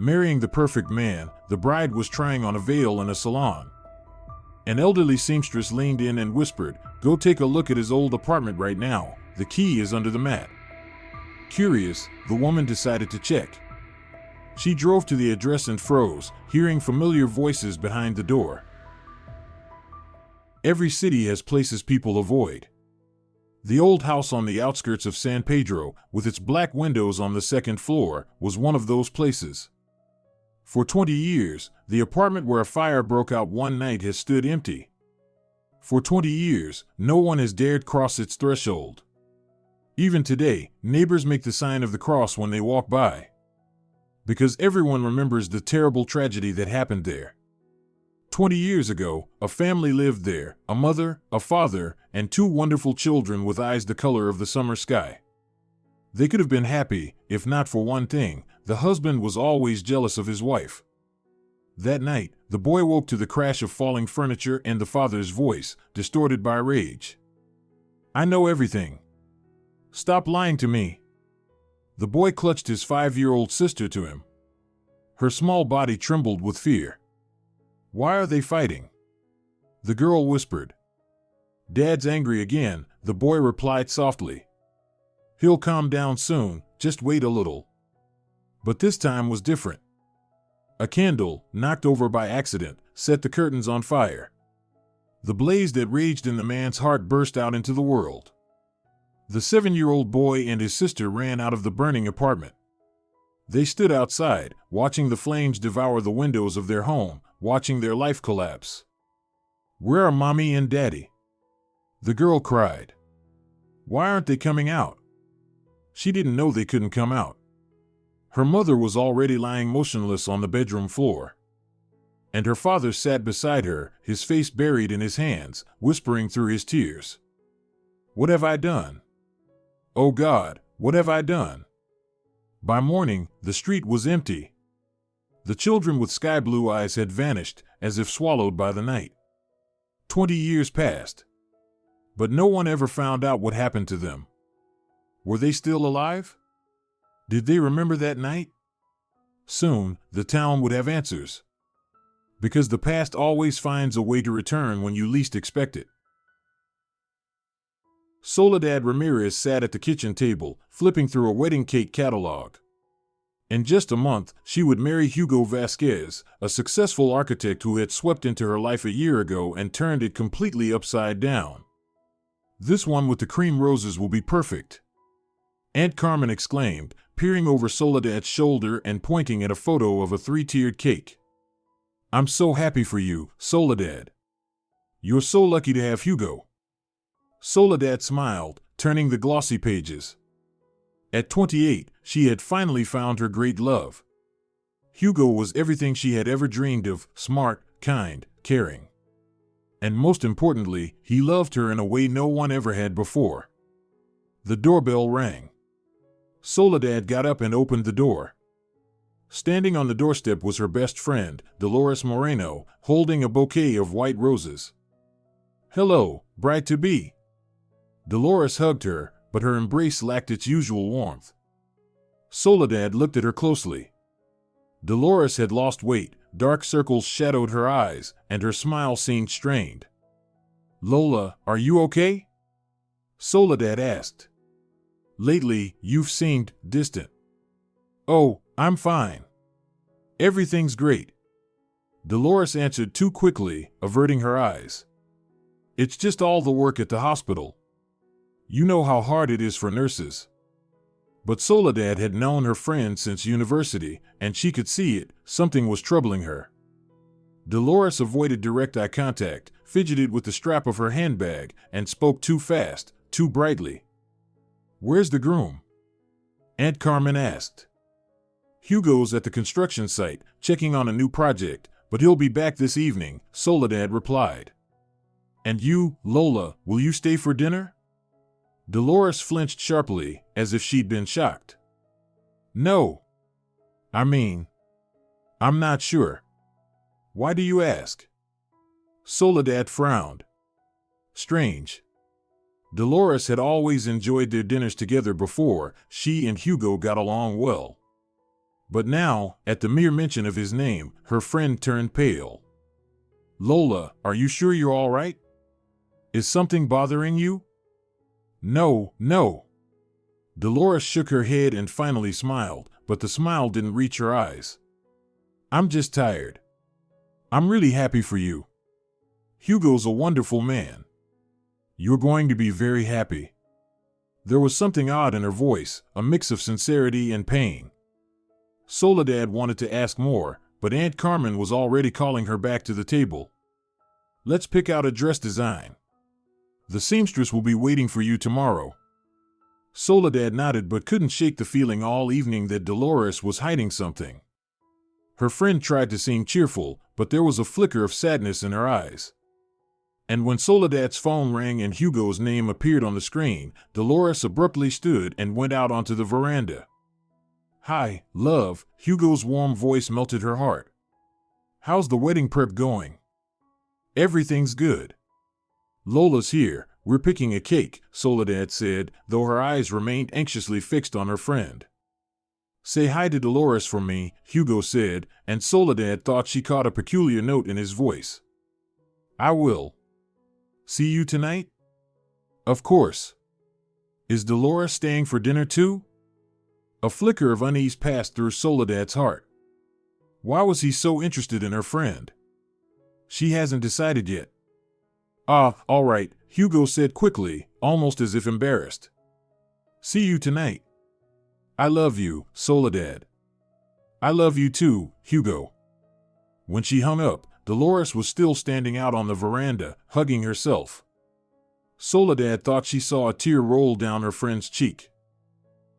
Marrying the perfect man, the bride was trying on a veil in a salon. An elderly seamstress leaned in and whispered, "Go take a look at his old apartment right now. The key is under the mat." Curious, the woman decided to check. She drove to the address and froze, hearing familiar voices behind the door. Every city has places people avoid. The old house on the outskirts of San Pedro, with its black windows on the second floor, was one of those places. For 20 years, the apartment where a fire broke out one night has stood empty. For 20 years, no one has dared cross its threshold. Even today, neighbors make the sign of the cross when they walk by. Because everyone remembers the terrible tragedy that happened there. 20 years ago, a family lived there, a mother, a father, and two wonderful children with eyes the color of the summer sky. They could have been happy, if not for one thing: the husband was always jealous of his wife. That night, the boy woke to the crash of falling furniture and the father's voice, distorted by rage. "I know everything. Stop lying to me." The boy clutched his 5-year-old sister to him. Her small body trembled with fear. "Why are they fighting?" the girl whispered. "Dad's angry again," the boy replied softly. "He'll calm down soon, just wait a little." But this time was different. A candle, knocked over by accident, set the curtains on fire. The blaze that raged in the man's heart burst out into the world. The 7-year-old boy and his sister ran out of the burning apartment. They stood outside, watching the flames devour the windows of their home, watching their life collapse. "Where are Mommy and Daddy?" the girl cried. "Why aren't they coming out?" She didn't know they couldn't come out. Her mother was already lying motionless on the bedroom floor. And her father sat beside her, his face buried in his hands, whispering through his tears. "What have I done? Oh God, what have I done?" By morning, the street was empty. The children with sky blue eyes had vanished, as if swallowed by the night. 20 years passed. But no one ever found out what happened to them. Were they still alive? Did they remember that night? Soon, the town would have answers. Because the past always finds a way to return when you least expect it. Soledad Ramirez sat at the kitchen table, flipping through a wedding cake catalog. In just a month, she would marry Hugo Vasquez, a successful architect who had swept into her life a year ago and turned it completely upside down. "This one with the cream roses will be perfect," Aunt Carmen exclaimed, peering over Soledad's shoulder and pointing at a photo of a 3-tiered cake. "I'm so happy for you, Soledad. You're so lucky to have Hugo." Soledad smiled, turning the glossy pages. At 28, she had finally found her great love. Hugo was everything she had ever dreamed of: smart, kind, caring. And most importantly, he loved her in a way no one ever had before. The doorbell rang. Soledad got up and opened the door. Standing on the doorstep was her best friend, Dolores Moreno, holding a bouquet of white roses. "Hello, bride-to-be." Dolores hugged her, but her embrace lacked its usual warmth. Soledad looked at her closely. Dolores had lost weight, dark circles shadowed her eyes, and her smile seemed strained. "Lola, are you okay?" Soledad asked. "Lately, you've seemed distant." "Oh, I'm fine. Everything's great." Dolores answered too quickly, averting her eyes. "It's just all the work at the hospital. You know how hard it is for nurses." But Soledad had known her friend since university, and she could see it: something was troubling her. Dolores avoided direct eye contact, fidgeted with the strap of her handbag, and spoke too fast, too brightly. "Where's the groom?" Aunt Carmen asked. "Hugo's at the construction site, checking on a new project, but he'll be back this evening," Soledad replied. "And you, Lola, will you stay for dinner?" Dolores flinched sharply, as if she'd been shocked. "No. I'm not sure." "Why do you ask?" Soledad frowned. Strange. Dolores had always enjoyed their dinners together before. She and Hugo got along well. But now, at the mere mention of his name, her friend turned pale. Lola, are you sure you're all right? Is something bothering you? No, no. Dolores shook her head and finally smiled, but the smile didn't reach her eyes. I'm just tired. I'm really happy for you. Hugo's a wonderful man. You're going to be very happy. There was something odd in her voice, a mix of sincerity and pain. Soledad wanted to ask more, but Aunt Carmen was already calling her back to the table. Let's pick out a dress design. The seamstress will be waiting for you tomorrow. Soledad nodded but couldn't shake the feeling all evening that Dolores was hiding something. Her friend tried to seem cheerful, but there was a flicker of sadness in her eyes. And when Soledad's phone rang and Hugo's name appeared on the screen, Dolores abruptly stood and went out onto the veranda. Hi, love, Hugo's warm voice melted her heart. How's the wedding prep going? Everything's good. Lola's here, we're picking a cake, Soledad said, though her eyes remained anxiously fixed on her friend. Say hi to Dolores for me, Hugo said, and Soledad thought she caught a peculiar note in his voice. I will. See you tonight? Of course. Is Dolores staying for dinner too? A flicker of unease passed through Soledad's heart. Why was he so interested in her friend? She hasn't decided yet. Ah, all right, Hugo said quickly, almost as if embarrassed. See you tonight. I love you, Soledad. I love you too, Hugo. When she hung up, Dolores was still standing out on the veranda, hugging herself. Soledad thought she saw a tear roll down her friend's cheek.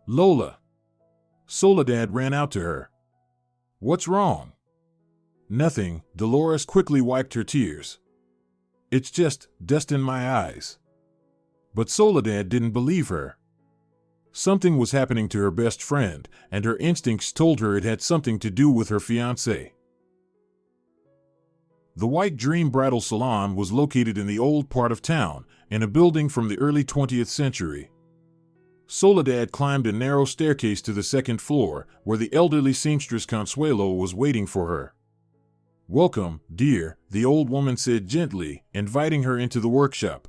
Lola. Soledad ran out to her. What's wrong? Nothing, Dolores quickly wiped her tears. It's just dust in my eyes. But Soledad didn't believe her. Something was happening to her best friend, and her instincts told her it had something to do with her fiancé. The White Dream Bridal Salon was located in the old part of town, in a building from the early 20th century. Soledad climbed a narrow staircase to the second floor, where the elderly seamstress Consuelo was waiting for her. Welcome, dear, the old woman said gently, inviting her into the workshop.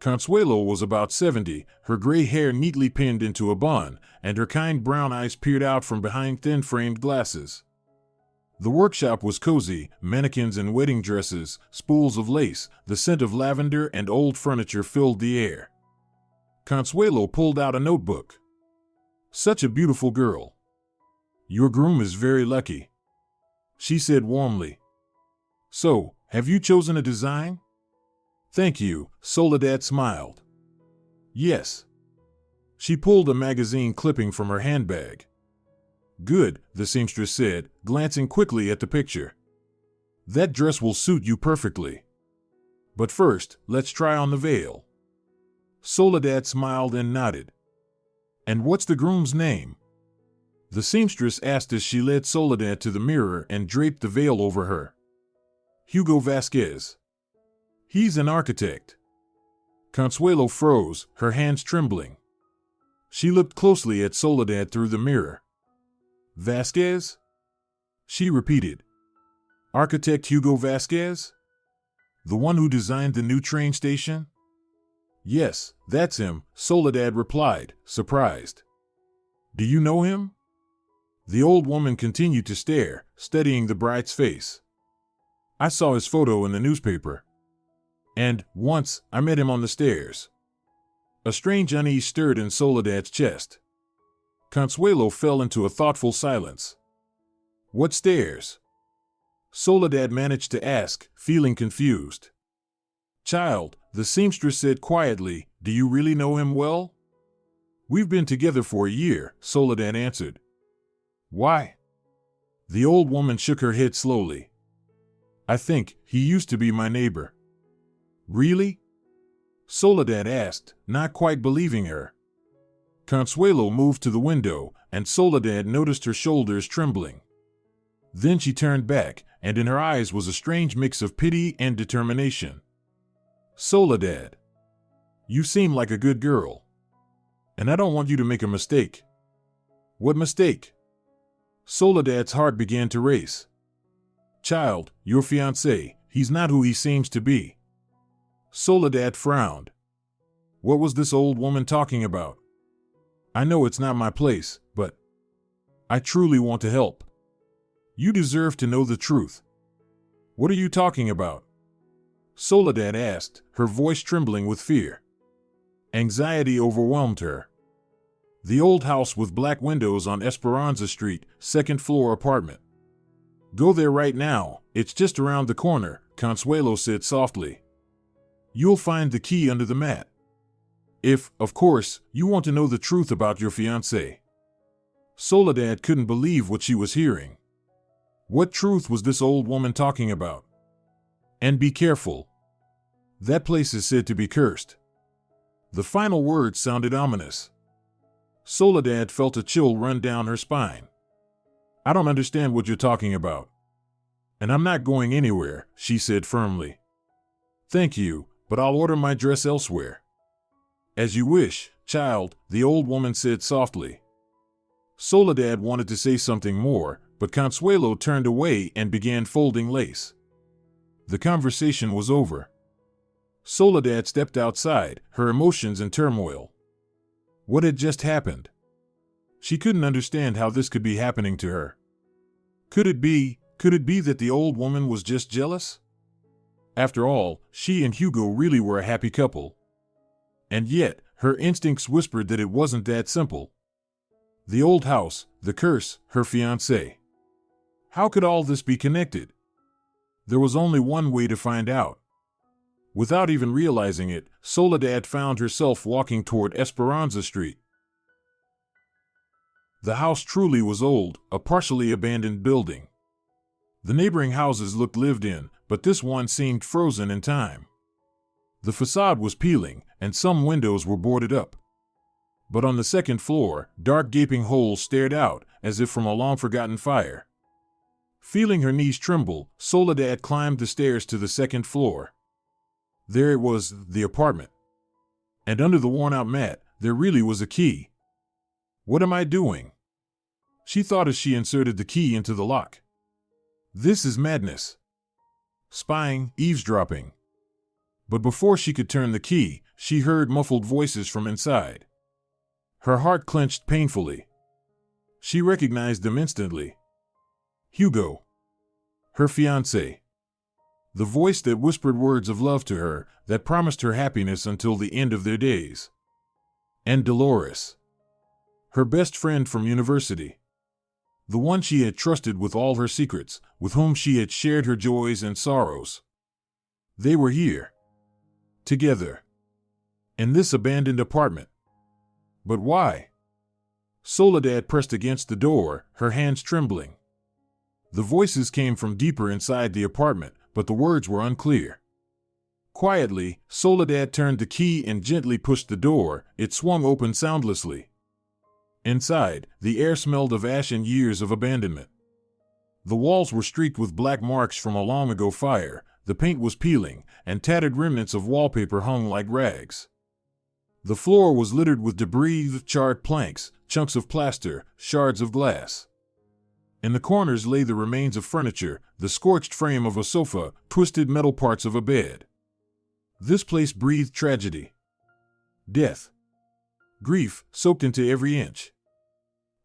Consuelo was about 70, her gray hair neatly pinned into a bun, and her kind brown eyes peered out from behind thin-framed glasses. The workshop was cozy, mannequins and wedding dresses, spools of lace, the scent of lavender and old furniture filled the air. Consuelo pulled out a notebook. Such a beautiful girl. Your groom is very lucky, she said warmly. So, have you chosen a design? Thank you, Soledad smiled. Yes. She pulled a magazine clipping from her handbag. Good, the seamstress said, glancing quickly at the picture. That dress will suit you perfectly. But first, let's try on the veil. Soledad smiled and nodded. And what's the groom's name? The seamstress asked as she led Soledad to the mirror and draped the veil over her. Hugo Vasquez. He's an architect. Consuelo froze, her hands trembling. She looked closely at Soledad through the mirror. Vasquez? She repeated. Architect Hugo Vasquez? The one who designed the new train station? Yes, that's him, Soledad replied, surprised. Do you know him? The old woman continued to stare, studying the bride's face. I saw his photo in the newspaper. And, once, I met him on the stairs. A strange unease stirred in Soledad's chest. Consuelo fell into a thoughtful silence. What stairs? Soledad managed to ask, feeling confused. Child, the seamstress said quietly, do you really know him well? We've been together for a year, Soledad answered. Why? The old woman shook her head slowly. I think he used to be my neighbor. Really? Soledad asked, not quite believing her. Consuelo moved to the window, and Soledad noticed her shoulders trembling. Then she turned back, and in her eyes was a strange mix of pity and determination. Soledad, you seem like a good girl. And I don't want you to make a mistake. What mistake? Soledad's heart began to race. Child, your fiancé, he's not who he seems to be. Soledad frowned. What was this old woman talking about? I know it's not my place, but I truly want to help. You deserve to know the truth. What are you talking about? Soledad asked, her voice trembling with fear. Anxiety overwhelmed her. The old house with black windows on Esperanza Street, second floor apartment. Go there right now, it's just around the corner, Consuelo said softly. You'll find the key under the mat. If, of course, you want to know the truth about your fiancé. Soledad couldn't believe what she was hearing. What truth was this old woman talking about? And be careful. That place is said to be cursed. The final words sounded ominous. Soledad felt a chill run down her spine. I don't understand what you're talking about. And I'm not going anywhere, she said firmly. Thank you, but I'll order my dress elsewhere. As you wish, child, the old woman said softly. Soledad wanted to say something more, but Consuelo turned away and began folding lace. The conversation was over. Soledad stepped outside, her emotions in turmoil. What had just happened? She couldn't understand how this could be happening to her. Could it be that the old woman was just jealous? After all, she and Hugo really were a happy couple. And yet, her instincts whispered that it wasn't that simple. The old house, the curse, her fiancé. How could all this be connected? There was only one way to find out. Without even realizing it, Soledad found herself walking toward Esperanza Street. The house truly was old, a partially abandoned building. The neighboring houses looked lived in, but this one seemed frozen in time. The facade was peeling, and some windows were boarded up. But on the second floor, dark gaping holes stared out, as if from a long-forgotten fire. Feeling her knees tremble, Soledad climbed the stairs to the second floor. There it was, the apartment. And under the worn-out mat, there really was a key. What am I doing? She thought as she inserted the key into the lock. This is madness. Spying, eavesdropping. But before she could turn the key, she heard muffled voices from inside. Her heart clenched painfully. She recognized them instantly. Hugo. Her fiancé. The voice that whispered words of love to her, that promised her happiness until the end of their days. And Dolores. Her best friend from university. The one she had trusted with all her secrets, with whom she had shared her joys and sorrows. They were here. Together. In this abandoned apartment. But why? Soledad pressed against the door, her hands trembling. The voices came from deeper inside the apartment, but the words were unclear. Quietly, Soledad turned the key and gently pushed the door. It swung open soundlessly. Inside, the air smelled of ash and years of abandonment. The walls were streaked with black marks from a long-ago fire, the paint was peeling, and tattered remnants of wallpaper hung like rags. The floor was littered with debris, charred planks, chunks of plaster, shards of glass. In the corners lay the remains of furniture, the scorched frame of a sofa, twisted metal parts of a bed. This place breathed tragedy. Death. Grief, soaked into every inch.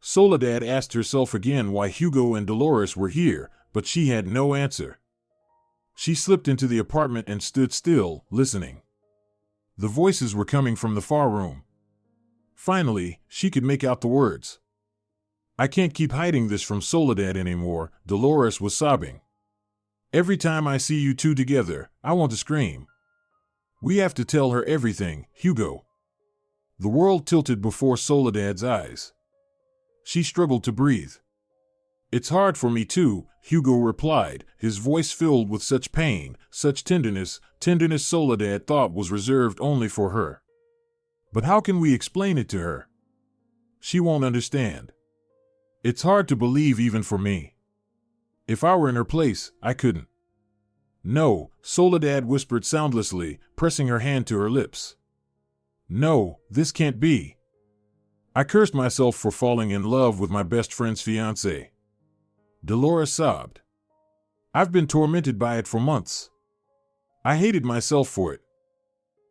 Soledad asked herself again why Hugo and Dolores were here, but she had no answer. She slipped into the apartment and stood still, listening. The voices were coming from the far room. Finally, she could make out the words. I can't keep hiding this from Soledad anymore, Dolores was sobbing. Every time I see you two together, I want to scream. We have to tell her everything, Hugo. The world tilted before Soledad's eyes. She struggled to breathe. It's hard for me too, Hugo replied, his voice filled with such pain, such tenderness Soledad thought was reserved only for her. But how can we explain it to her? She won't understand. It's hard to believe even for me. If I were in her place, I couldn't. No, Soledad whispered soundlessly, pressing her hand to her lips. No, this can't be. I cursed myself for falling in love with my best friend's fiancé. Dolores sobbed. I've been tormented by it for months. I hated myself for it.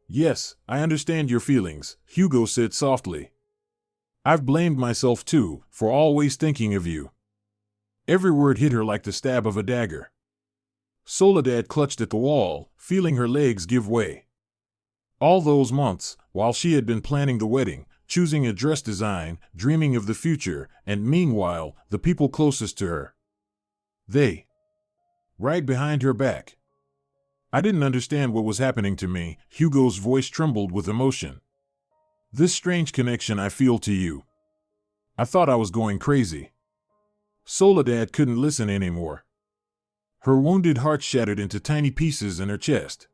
Yes, I understand your feelings, Hugo said softly. I've blamed myself too, for always thinking of you. Every word hit her like the stab of a dagger. Soledad clutched at the wall, feeling her legs give way. All those months, while she had been planning the wedding, choosing a dress design, dreaming of the future, and meanwhile, the people closest to her. They. Right behind her back. I didn't understand what was happening to me, Hugo's voice trembled with emotion. This strange connection I feel to you. I thought I was going crazy. Soledad couldn't listen anymore. Her wounded heart shattered into tiny pieces in her chest.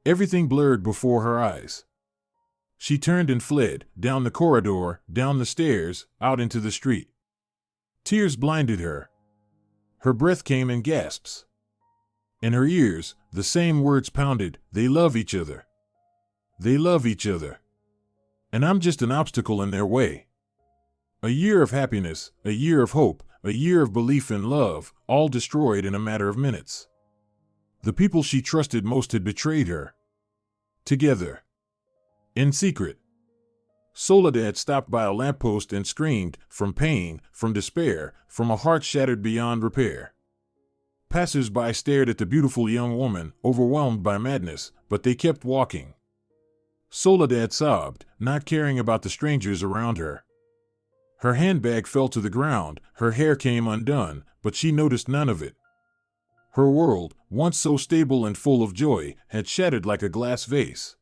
Everything blurred before her eyes. She turned and fled, down the corridor, down the stairs, out into the street. Tears blinded her. Her breath came in gasps. In her ears, the same words pounded, they love each other. They love each other. And I'm just an obstacle in their way. A year of happiness, a year of hope, a year of belief in love, all destroyed in a matter of minutes. The people she trusted most had betrayed her. Together. In secret. Soledad stopped by a lamppost and screamed, from pain, from despair, from a heart shattered beyond repair. Passers-by stared at the beautiful young woman, overwhelmed by madness, but they kept walking. Soledad sobbed, not caring about the strangers around her. Her handbag fell to the ground, her hair came undone, but she noticed none of it. Her world, once so stable and full of joy, had shattered like a glass vase.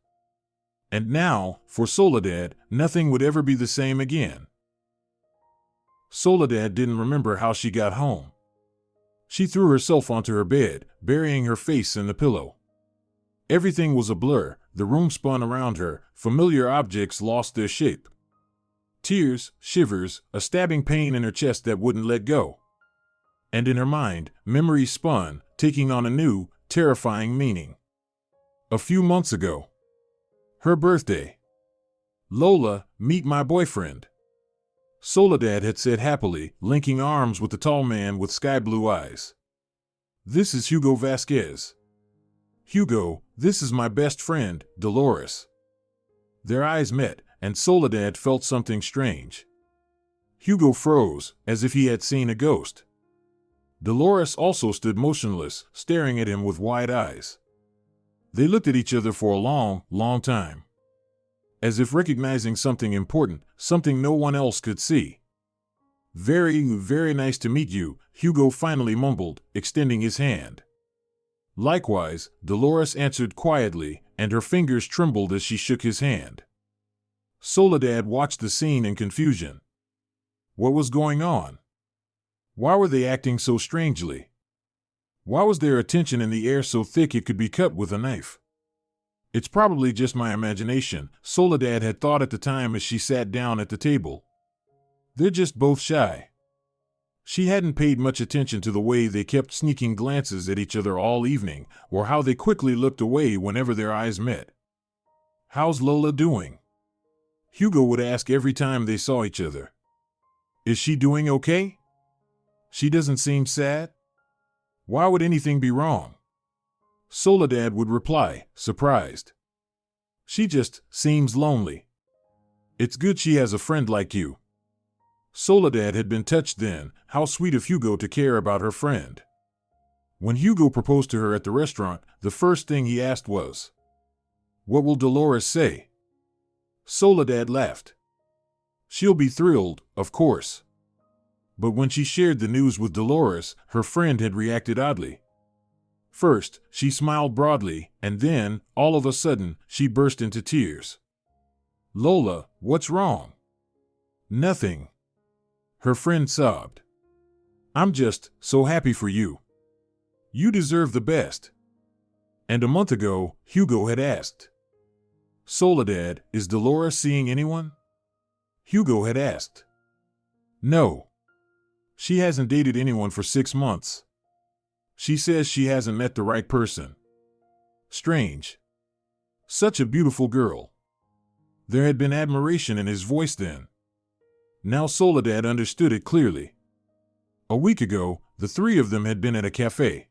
And now, for Soledad, nothing would ever be the same again. Soledad didn't remember how she got home. She threw herself onto her bed, burying her face in the pillow. Everything was a blur, the room spun around her, familiar objects lost their shape. Tears, shivers, a stabbing pain in her chest that wouldn't let go. And in her mind, memories spun, taking on a new, terrifying meaning. A few months ago. Her birthday. Lola, meet my boyfriend. Soledad had said happily, linking arms with the tall man with sky-blue eyes. This is Hugo Vasquez. Hugo, this is my best friend, Dolores. Their eyes met, and Soledad felt something strange. Hugo froze, as if he had seen a ghost. Dolores also stood motionless, staring at him with wide eyes. They looked at each other for a long, long time. As if recognizing something important, something no one else could see. Very, very nice to meet you, Hugo finally mumbled, extending his hand. Likewise, Dolores answered quietly, and her fingers trembled as she shook his hand. Soledad watched the scene in confusion. What was going on? Why were they acting so strangely? Why was there a tension in the air so thick it could be cut with a knife? It's probably just my imagination, Soledad had thought at the time as she sat down at the table. They're just both shy. She hadn't paid much attention to the way they kept sneaking glances at each other all evening, or how they quickly looked away whenever their eyes met. How's Lola doing? Hugo would ask every time they saw each other. Is she doing okay? She doesn't seem sad? Why would anything be wrong? Soledad would reply, surprised. She just seems lonely. It's good she has a friend like you. Soledad had been touched then, how sweet of Hugo to care about her friend. When Hugo proposed to her at the restaurant, the first thing he asked was, "What will Dolores say?" Soledad laughed. She'll be thrilled, of course. But when she shared the news with Dolores, her friend had reacted oddly. First, she smiled broadly, and then, all of a sudden, she burst into tears. "Lola, what's wrong?" "Nothing." Her friend sobbed. "I'm just so happy for you. You deserve the best." And a month ago, Hugo had asked, "Soledad, is Dolores seeing anyone?" Hugo had asked. "No. She hasn't dated anyone for 6 months. She says she hasn't met the right person." Strange. Such a beautiful girl. There had been admiration in his voice then. Now Soledad understood it clearly. A week ago, The three of them had been at a cafe.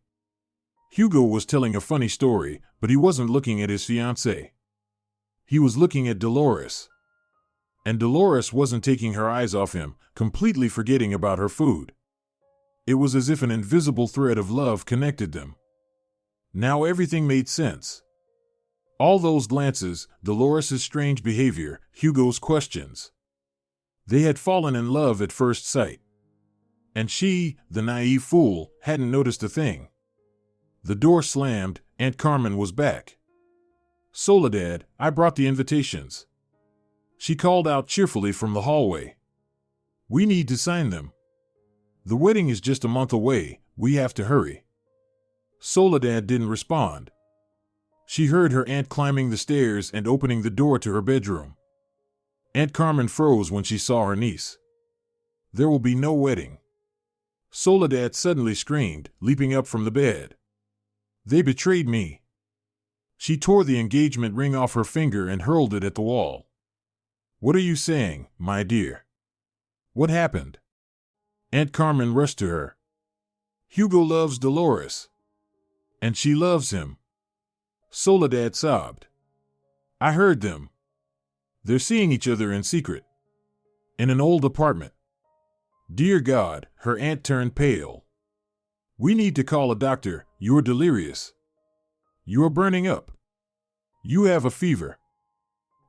Hugo was telling a funny story, but he wasn't looking at his fiancée. He was looking at Dolores. And Dolores wasn't taking her eyes off him, completely forgetting about her food. It was as if an invisible thread of love connected them. Now everything made sense. All those glances, Dolores' strange behavior, Hugo's questions. They had fallen in love at first sight. And she, the naive fool, hadn't noticed a thing. The door slammed, Aunt Carmen was back. "Soledad, I brought the invitations," she called out cheerfully from the hallway. "We need to sign them. The wedding is just a month away, we have to hurry." Soledad didn't respond. She heard her aunt climbing the stairs and opening the door to her bedroom. Aunt Carmen froze when she saw her niece. "There will be no wedding," Soledad suddenly screamed, leaping up from the bed. "They betrayed me." She tore the engagement ring off her finger and hurled it at the wall. "What are you saying, my dear? What happened?" Aunt Carmen rushed to her. "Hugo loves Dolores. And she loves him." Soledad sobbed. "I heard them. They're seeing each other in secret. In an old apartment." Dear God, her aunt turned pale. "We need to call a doctor, you're delirious. You're burning up. You have a fever."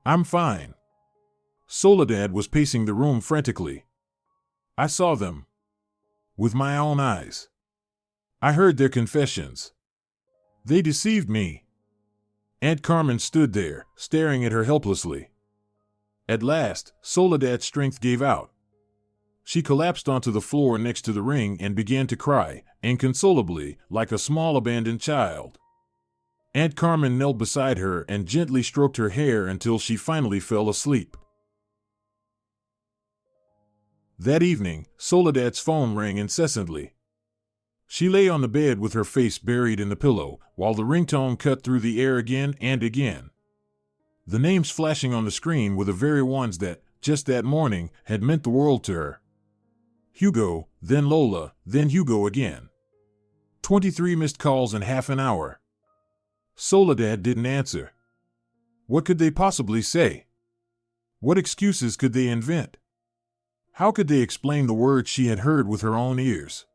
"I'm fine." Soledad was pacing the room frantically. "I saw them. With my own eyes. I heard their confessions. They deceived me." Aunt Carmen stood there, staring at her helplessly. At last, Soledad's strength gave out. She collapsed onto the floor next to the ring and began to cry, inconsolably, like a small abandoned child. Aunt Carmen knelt beside her and gently stroked her hair until she finally fell asleep. That evening, Soledad's phone rang incessantly. She lay on the bed with her face buried in the pillow, while the ringtone cut through the air again and again. The names flashing on the screen were the very ones that, just that morning, had meant the world to her. Hugo, then Lola, then Hugo again. 23 missed calls in half an hour. Soledad didn't answer. What could they possibly say? What excuses could they invent? How could they explain the words she had heard with her own ears?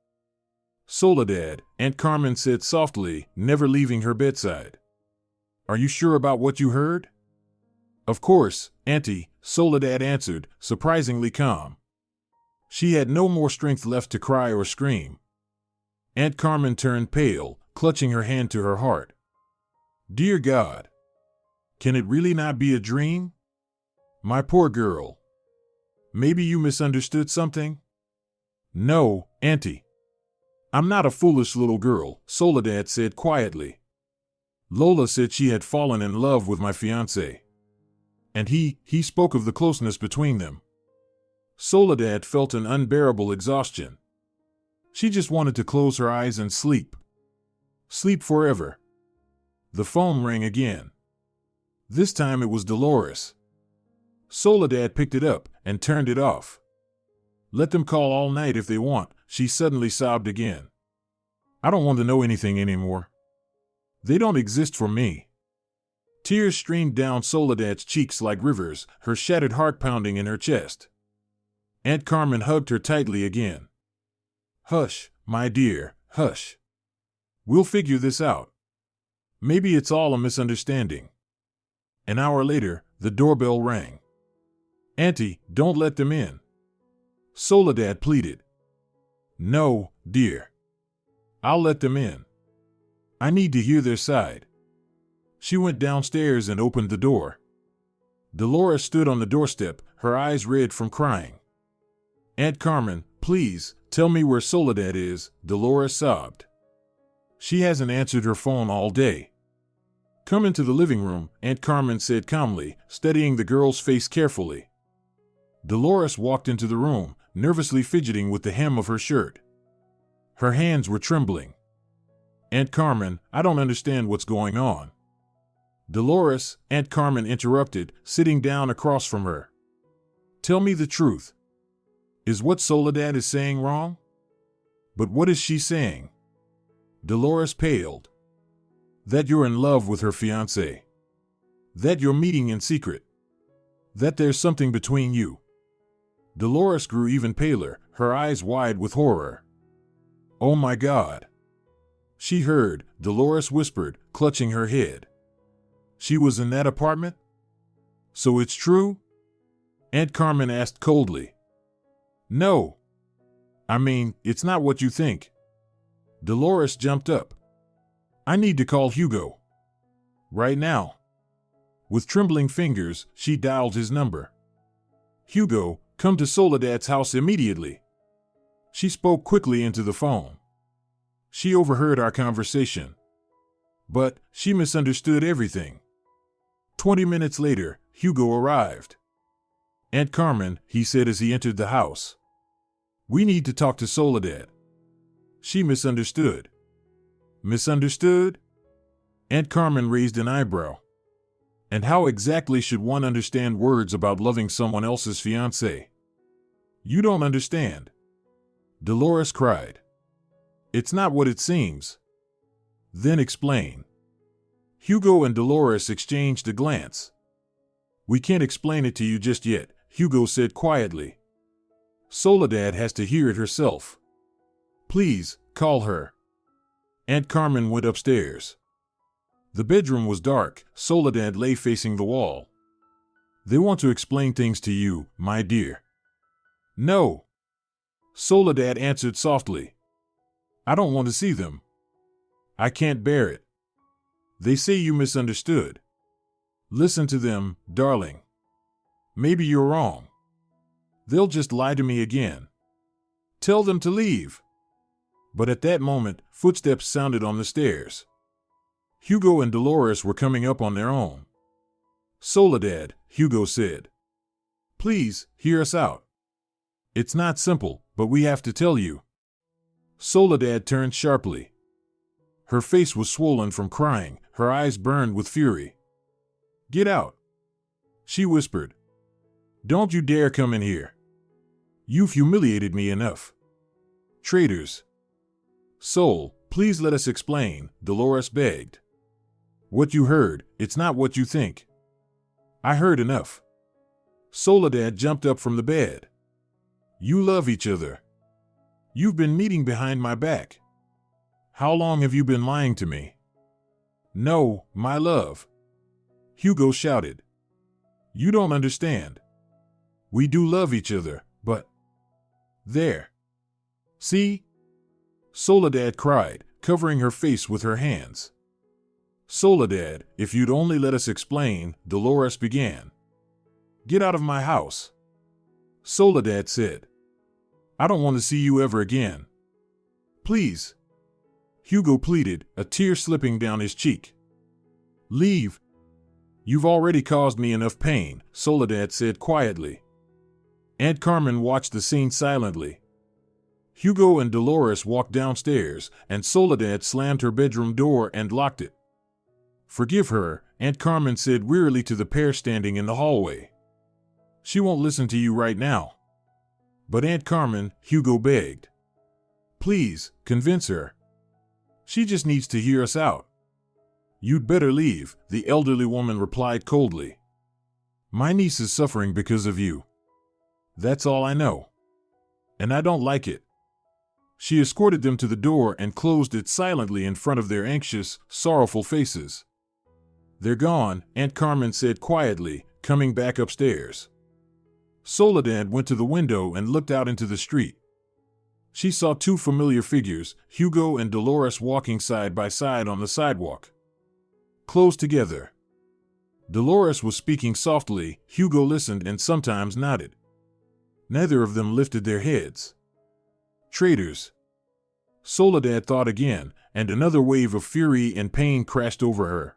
"Soledad," Aunt Carmen said softly, never leaving her bedside. "Are you sure about what you heard?" "Of course, Auntie," Soledad answered, surprisingly calm. She had no more strength left to cry or scream. Aunt Carmen turned pale, clutching her hand to her heart. "Dear God! Can it really not be a dream? My poor girl. Maybe you misunderstood something?" "No, Auntie. I'm not a foolish little girl," Soledad said quietly. "Lola said she had fallen in love with my fiancé. And he spoke of the closeness between them." Soledad felt an unbearable exhaustion. She just wanted to close her eyes and sleep. Sleep forever. The phone rang again. This time it was Dolores. Soledad picked it up and turned it off. "Let them call all night if they want," she suddenly sobbed again. "I don't want to know anything anymore. They don't exist for me." Tears streamed down Soledad's cheeks like rivers, her shattered heart pounding in her chest. Aunt Carmen hugged her tightly again. "Hush, my dear, hush. We'll figure this out. Maybe it's all a misunderstanding." An hour later, the doorbell rang. "Auntie, don't let them in," Soledad pleaded. "No, dear. I'll let them in. I need to hear their side." She went downstairs and opened the door. Dolores stood on the doorstep, her eyes red from crying. "Aunt Carmen, please, tell me where Soledad is," Dolores sobbed. "She hasn't answered her phone all day." "Come into the living room," Aunt Carmen said calmly, studying the girl's face carefully. Dolores walked into the room, nervously fidgeting with the hem of her shirt. Her hands were trembling. "Aunt Carmen, I don't understand what's going on." "Dolores," Aunt Carmen interrupted, sitting down across from her. "Tell me the truth. Is what Soledad is saying wrong?" But what is she saying? Dolores paled. That you're in love with her fiancé. That you're meeting in secret. That there's something between you. Dolores grew even paler, her eyes wide with horror. Oh my God. She heard, Dolores whispered, clutching her head. She was in that apartment? So it's true? Aunt Carmen asked coldly. No. I mean, it's not what you think. Dolores jumped up. I need to call Hugo. Right now. With trembling fingers, she dialed his number. Hugo, come to Soledad's house immediately. She spoke quickly into the phone. She overheard our conversation. But she misunderstood everything. 20 minutes later, Hugo arrived. Aunt Carmen, he said as he entered the house. We need to talk to Soledad. She misunderstood. Misunderstood? Aunt Carmen raised an eyebrow. And how exactly should one understand words about loving someone else's fiancé? You don't understand. Dolores cried. It's not what it seems. Then explain. Hugo and Dolores exchanged a glance. We can't explain it to you just yet, Hugo said quietly. Soledad has to hear it herself. Please, call her. Aunt Carmen went upstairs. The bedroom was dark, Soledad lay facing the wall. They want to explain things to you, my dear. No. Soledad answered softly. I don't want to see them. I can't bear it. They say you misunderstood. Listen to them, darling. Maybe you're wrong. They'll just lie to me again. Tell them to leave. But at that moment, footsteps sounded on the stairs. Hugo and Dolores were coming up on their own. Soledad, Hugo said. Please, hear us out. It's not simple, but we have to tell you. Soledad turned sharply. Her face was swollen from crying, her eyes burned with fury. Get out, she whispered. Don't you dare come in here. You've humiliated me enough. Traitors. Sol, please let us explain, Dolores begged. What you heard, it's not what you think. I heard enough. Soledad jumped up from the bed. You love each other. You've been meeting behind my back. How long have you been lying to me? No, my love. Hugo shouted. You don't understand. We do love each other, but... There. See? Soledad cried, covering her face with her hands. Soledad, if you'd only let us explain, Dolores began. Get out of my house. Soledad said. I don't want to see you ever again. Please. Hugo pleaded, a tear slipping down his cheek. Leave. You've already caused me enough pain, Soledad said quietly. Aunt Carmen watched the scene silently. Hugo and Dolores walked downstairs, and Soledad slammed her bedroom door and locked it. Forgive her, Aunt Carmen said wearily to the pair standing in the hallway. She won't listen to you right now. But Aunt Carmen, Hugo begged. Please, convince her. She just needs to hear us out. You'd better leave, the elderly woman replied coldly. My niece is suffering because of you. That's all I know. And I don't like it. She escorted them to the door and closed it silently in front of their anxious, sorrowful faces. They're gone, Aunt Carmen said quietly, coming back upstairs. Soledad went to the window and looked out into the street. She saw two familiar figures, Hugo and Dolores, walking side by side on the sidewalk. Close together. Dolores was speaking softly, Hugo listened and sometimes nodded. Neither of them lifted their heads. Traitors. Soledad thought again, and another wave of fury and pain crashed over her.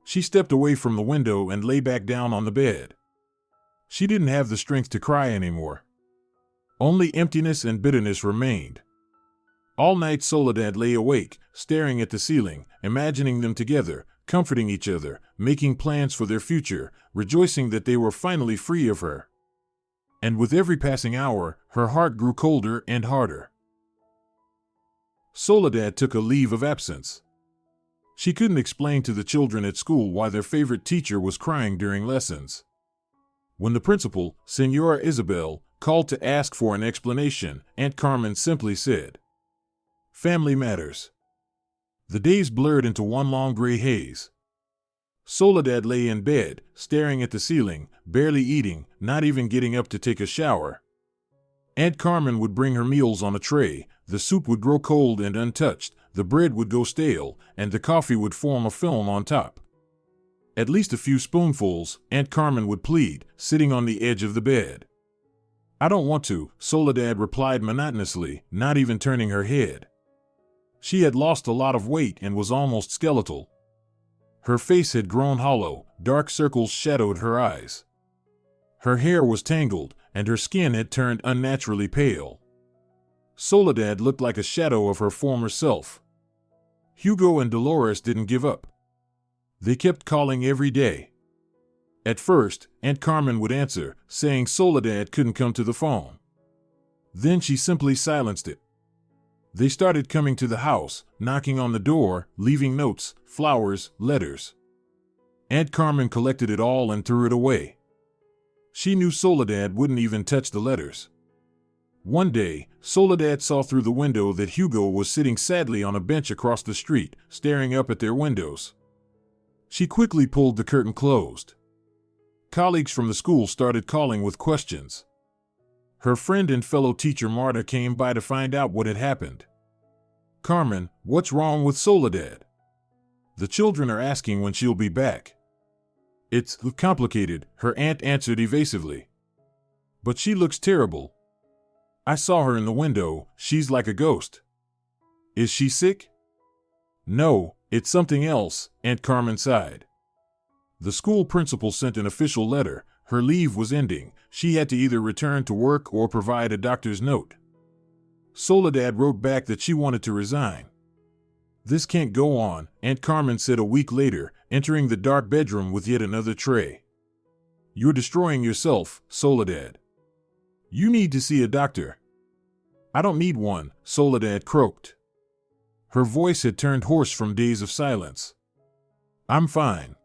She stepped away from the window and lay back down on the bed. She didn't have the strength to cry anymore. Only emptiness and bitterness remained. All night Soledad lay awake, staring at the ceiling, imagining them together, comforting each other, making plans for their future, rejoicing that they were finally free of her. And with every passing hour, her heart grew colder and harder. Soledad took a leave of absence. She couldn't explain to the children at school why their favorite teacher was crying during lessons. When the principal, Senora Isabel, called to ask for an explanation, Aunt Carmen simply said, "Family matters." The days blurred into one long gray haze. Soledad lay in bed, staring at the ceiling, barely eating, not even getting up to take a shower. Aunt Carmen would bring her meals on a tray. The soup would grow cold and untouched, the bread would go stale, and the coffee would form a film on top. "At least a few spoonfuls," Aunt Carmen would plead, sitting on the edge of the bed. "I don't want to," Soledad replied monotonously, not even turning her head. She had lost a lot of weight and was almost skeletal. Her face had grown hollow, dark circles shadowed her eyes. Her hair was tangled, and her skin had turned unnaturally pale. Soledad looked like a shadow of her former self. Hugo and Dolores didn't give up. They kept calling every day. At first, Aunt Carmen would answer, saying Soledad couldn't come to the phone. Then she simply silenced it. They started coming to the house, knocking on the door, leaving notes, flowers, letters. Aunt Carmen collected it all and threw it away. She knew Soledad wouldn't even touch the letters. One day, Soledad saw through the window that Hugo was sitting sadly on a bench across the street, staring up at their windows. She quickly pulled the curtain closed. Colleagues from the school started calling with questions. Her friend and fellow teacher Marta came by to find out what had happened. "Carmen, what's wrong with Soledad? The children are asking when she'll be back." "It's complicated," her aunt answered evasively. "But she looks terrible. I saw her in the window, she's like a ghost." "Is she sick?" "No, it's something else," Aunt Carmen sighed. The school principal sent an official letter. Her leave was ending. She had to either return to work or provide a doctor's note. Soledad wrote back that she wanted to resign. "This can't go on," Aunt Carmen said a week later, entering the dark bedroom with yet another tray. "You're destroying yourself, Soledad. You need to see a doctor." "I don't need one," Soledad croaked. Her voice had turned hoarse from days of silence. "I'm fine.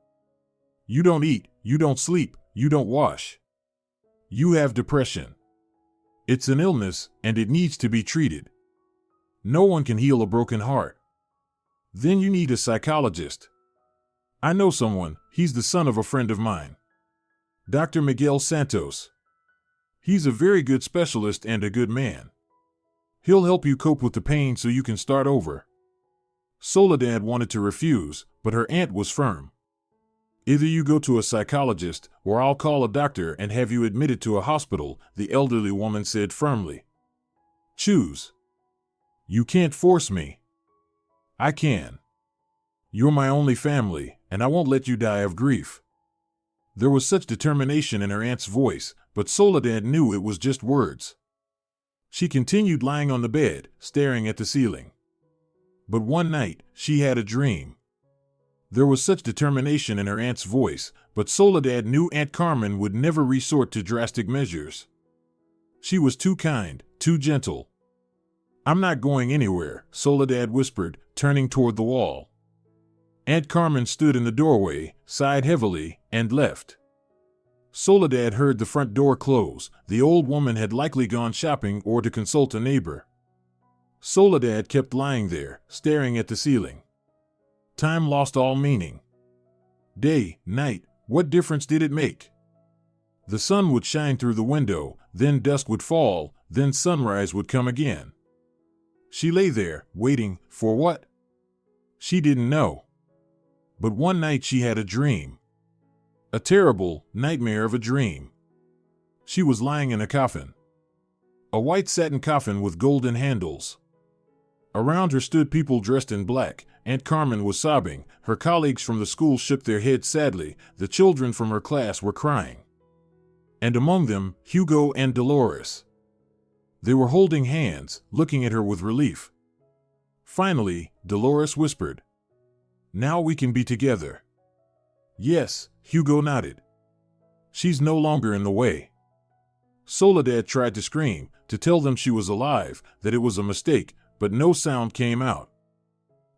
You don't eat, you don't sleep, you don't wash. You have depression. It's an illness, and it needs to be treated. No one can heal a broken heart. Then you need a psychologist. I know someone, he's the son of a friend of mine. Dr. Miguel Santos. He's a very good specialist and a good man. He'll help you cope with the pain so you can start over." Soledad wanted to refuse, but her aunt was firm. "Either you go to a psychologist, or I'll call a doctor and have you admitted to a hospital," the elderly woman said firmly. "Choose. You can't force me." "I can. You're my only family, and I won't let you die of grief." There was such determination in her aunt's voice, but Soledad knew it was just words. She continued lying on the bed, staring at the ceiling. But one night, she had a dream. There was such determination in her aunt's voice, but Soledad knew Aunt Carmen would never resort to drastic measures. She was too kind, too gentle. "I'm not going anywhere," Soledad whispered, turning toward the wall. Aunt Carmen stood in the doorway, sighed heavily, and left. Soledad heard the front door close. The old woman had likely gone shopping or to consult a neighbor. Soledad kept lying there, staring at the ceiling. Time lost all meaning. Day, night, what difference did it make? The sun would shine through the window, then dusk would fall, then sunrise would come again. She lay there, waiting, for what? She didn't know. But one night she had a dream. A terrible nightmare of a dream. She was lying in a coffin. A white satin coffin with golden handles. Around her stood people dressed in black. Aunt Carmen was sobbing. Her colleagues from the school shook their heads sadly. The children from her class were crying. And among them, Hugo and Dolores. They were holding hands, looking at her with relief. Finally, Dolores whispered, "Now we can be together." "Yes," Hugo nodded. "She's no longer in the way." Soledad tried to scream, to tell them she was alive, that it was a mistake, but no sound came out.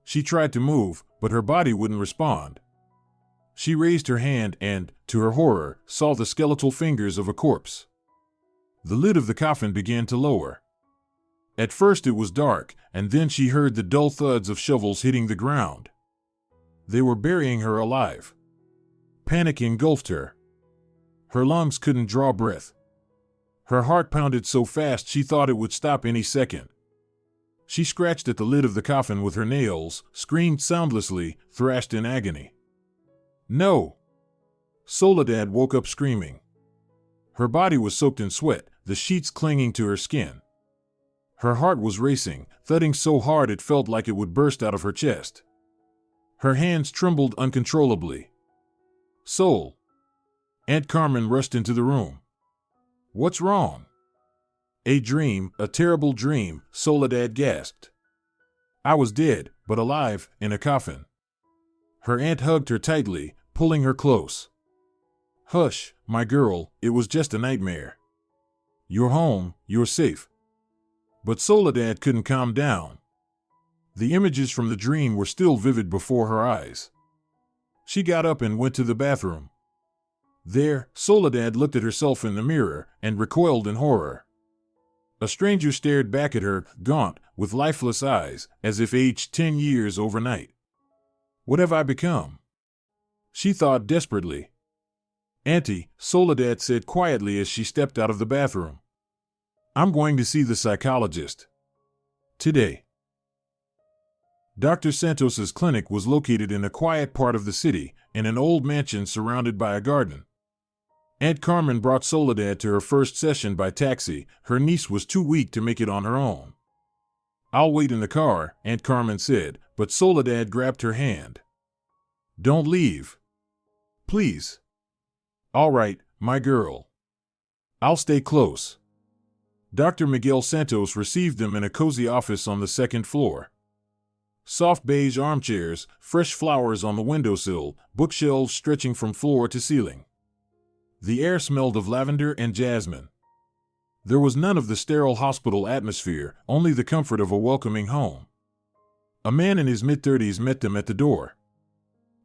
She tried to move, but her body wouldn't respond. She raised her hand and, to her horror, saw the skeletal fingers of a corpse. The lid of the coffin began to lower. At first it was dark, and then she heard the dull thuds of shovels hitting the ground. They were burying her alive. Panic engulfed her. Her lungs couldn't draw breath. Her heart pounded so fast she thought it would stop any second. She scratched at the lid of the coffin with her nails, screamed soundlessly, thrashed in agony. No! Soledad woke up screaming. Her body was soaked in sweat, the sheets clinging to her skin. Her heart was racing, thudding so hard it felt like it would burst out of her chest. Her hands trembled uncontrollably. Sol! Aunt Carmen rushed into the room. What's wrong? A dream, a terrible dream, Soledad gasped. I was dead, but alive, in a coffin. Her aunt hugged her tightly, pulling her close. Hush, my girl, it was just a nightmare. You're home, you're safe. But Soledad couldn't calm down. The images from the dream were still vivid before her eyes. She got up and went to the bathroom. There, Soledad looked at herself in the mirror and recoiled in horror. A stranger stared back at her, gaunt, with lifeless eyes, as if aged 10 years overnight. What have I become? She thought desperately. Auntie, Soledad said quietly as she stepped out of the bathroom. I'm going to see the psychologist. Today. Dr. Santos's clinic was located in a quiet part of the city, in an old mansion surrounded by a garden. Aunt Carmen brought Soledad to her first session by taxi. Her niece was too weak to make it on her own. I'll wait in the car, Aunt Carmen said, but Soledad grabbed her hand. Don't leave. Please. All right, my girl. I'll stay close. Dr. Miguel Santos received them in a cozy office on the second floor. Soft beige armchairs, fresh flowers on the windowsill, bookshelves stretching from floor to ceiling. The air smelled of lavender and jasmine. There was none of the sterile hospital atmosphere, only the comfort of a welcoming home. A man in his mid-30s met them at the door.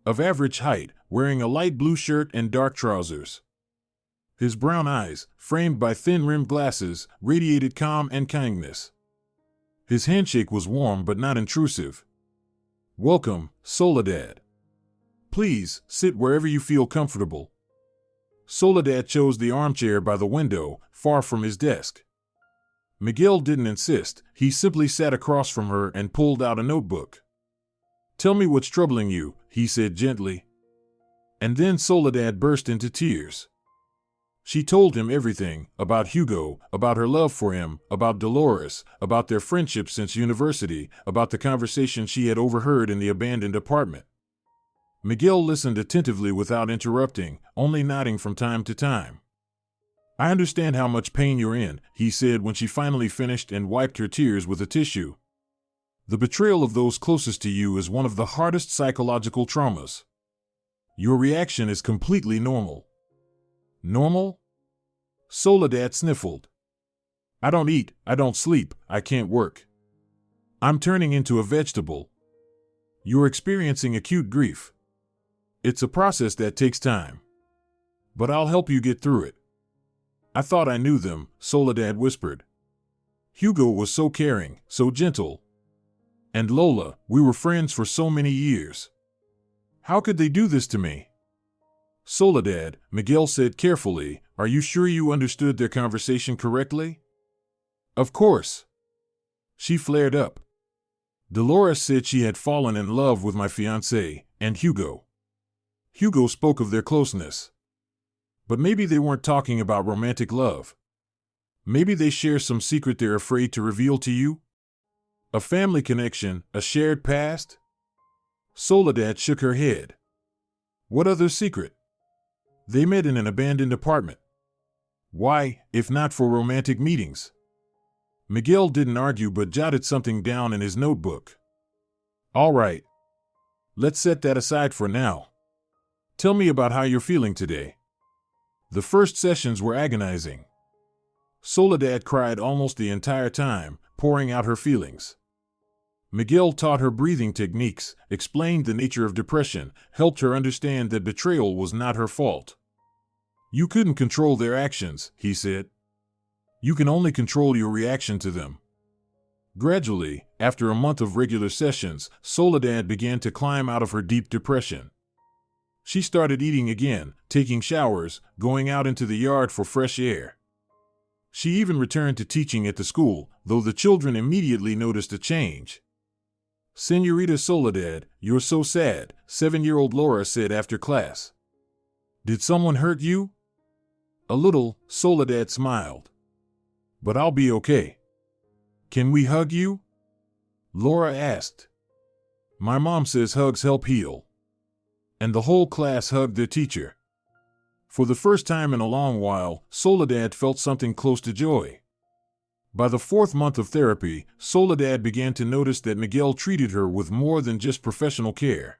Of average height, wearing a light blue shirt and dark trousers. His brown eyes, framed by thin-rimmed glasses, radiated calm and kindness. His handshake was warm but not intrusive. Welcome, Soledad. Please, sit wherever you feel comfortable. Soledad chose the armchair by the window, far from his desk. Miguel didn't insist, he simply sat across from her and pulled out a notebook. Tell me what's troubling you, he said gently. And then Soledad burst into tears. She told him everything, about Hugo, about her love for him, about Dolores, about their friendship since university, about the conversation she had overheard in the abandoned apartment. Miguel listened attentively without interrupting, only nodding from time to time. I understand how much pain you're in, he said when she finally finished and wiped her tears with a tissue. The betrayal of those closest to you is one of the hardest psychological traumas. Your reaction is completely normal. Normal? Soledad sniffled. I don't eat, I don't sleep, I can't work. I'm turning into a vegetable. You're experiencing acute grief. It's a process that takes time. But I'll help you get through it. I thought I knew them, Soledad whispered. Hugo was so caring, so gentle. And Lola, we were friends for so many years. How could they do this to me? Soledad, Miguel said carefully, are you sure you understood their conversation correctly? Of course. She flared up. Dolores said she had fallen in love with my fiancé, and Hugo. Hugo spoke of their closeness. But maybe they weren't talking about romantic love. Maybe they share some secret they're afraid to reveal to you? A family connection, a shared past? Soledad shook her head. What other secret? They met in an abandoned apartment. Why, if not for romantic meetings? Miguel didn't argue but jotted something down in his notebook. All right. Let's set that aside for now. Tell me about how you're feeling today. The first sessions were agonizing. Soledad cried almost the entire time, pouring out her feelings. Miguel taught her breathing techniques, explained the nature of depression, helped her understand that betrayal was not her fault. You couldn't control their actions, he said. You can only control your reaction to them. Gradually, after a month of regular sessions, Soledad began to climb out of her deep depression. She started eating again, taking showers, going out into the yard for fresh air. She even returned to teaching at the school, though the children immediately noticed a change. "Señorita Soledad, you're so sad," 7-year-old Laura said after class. "Did someone hurt you?" "A little," Soledad smiled. "But I'll be okay." "Can we hug you?" Laura asked. "My mom says hugs help heal." And the whole class hugged their teacher. For the first time in a long while, Soledad felt something close to joy. By the 4th month of therapy, Soledad began to notice that Miguel treated her with more than just professional care.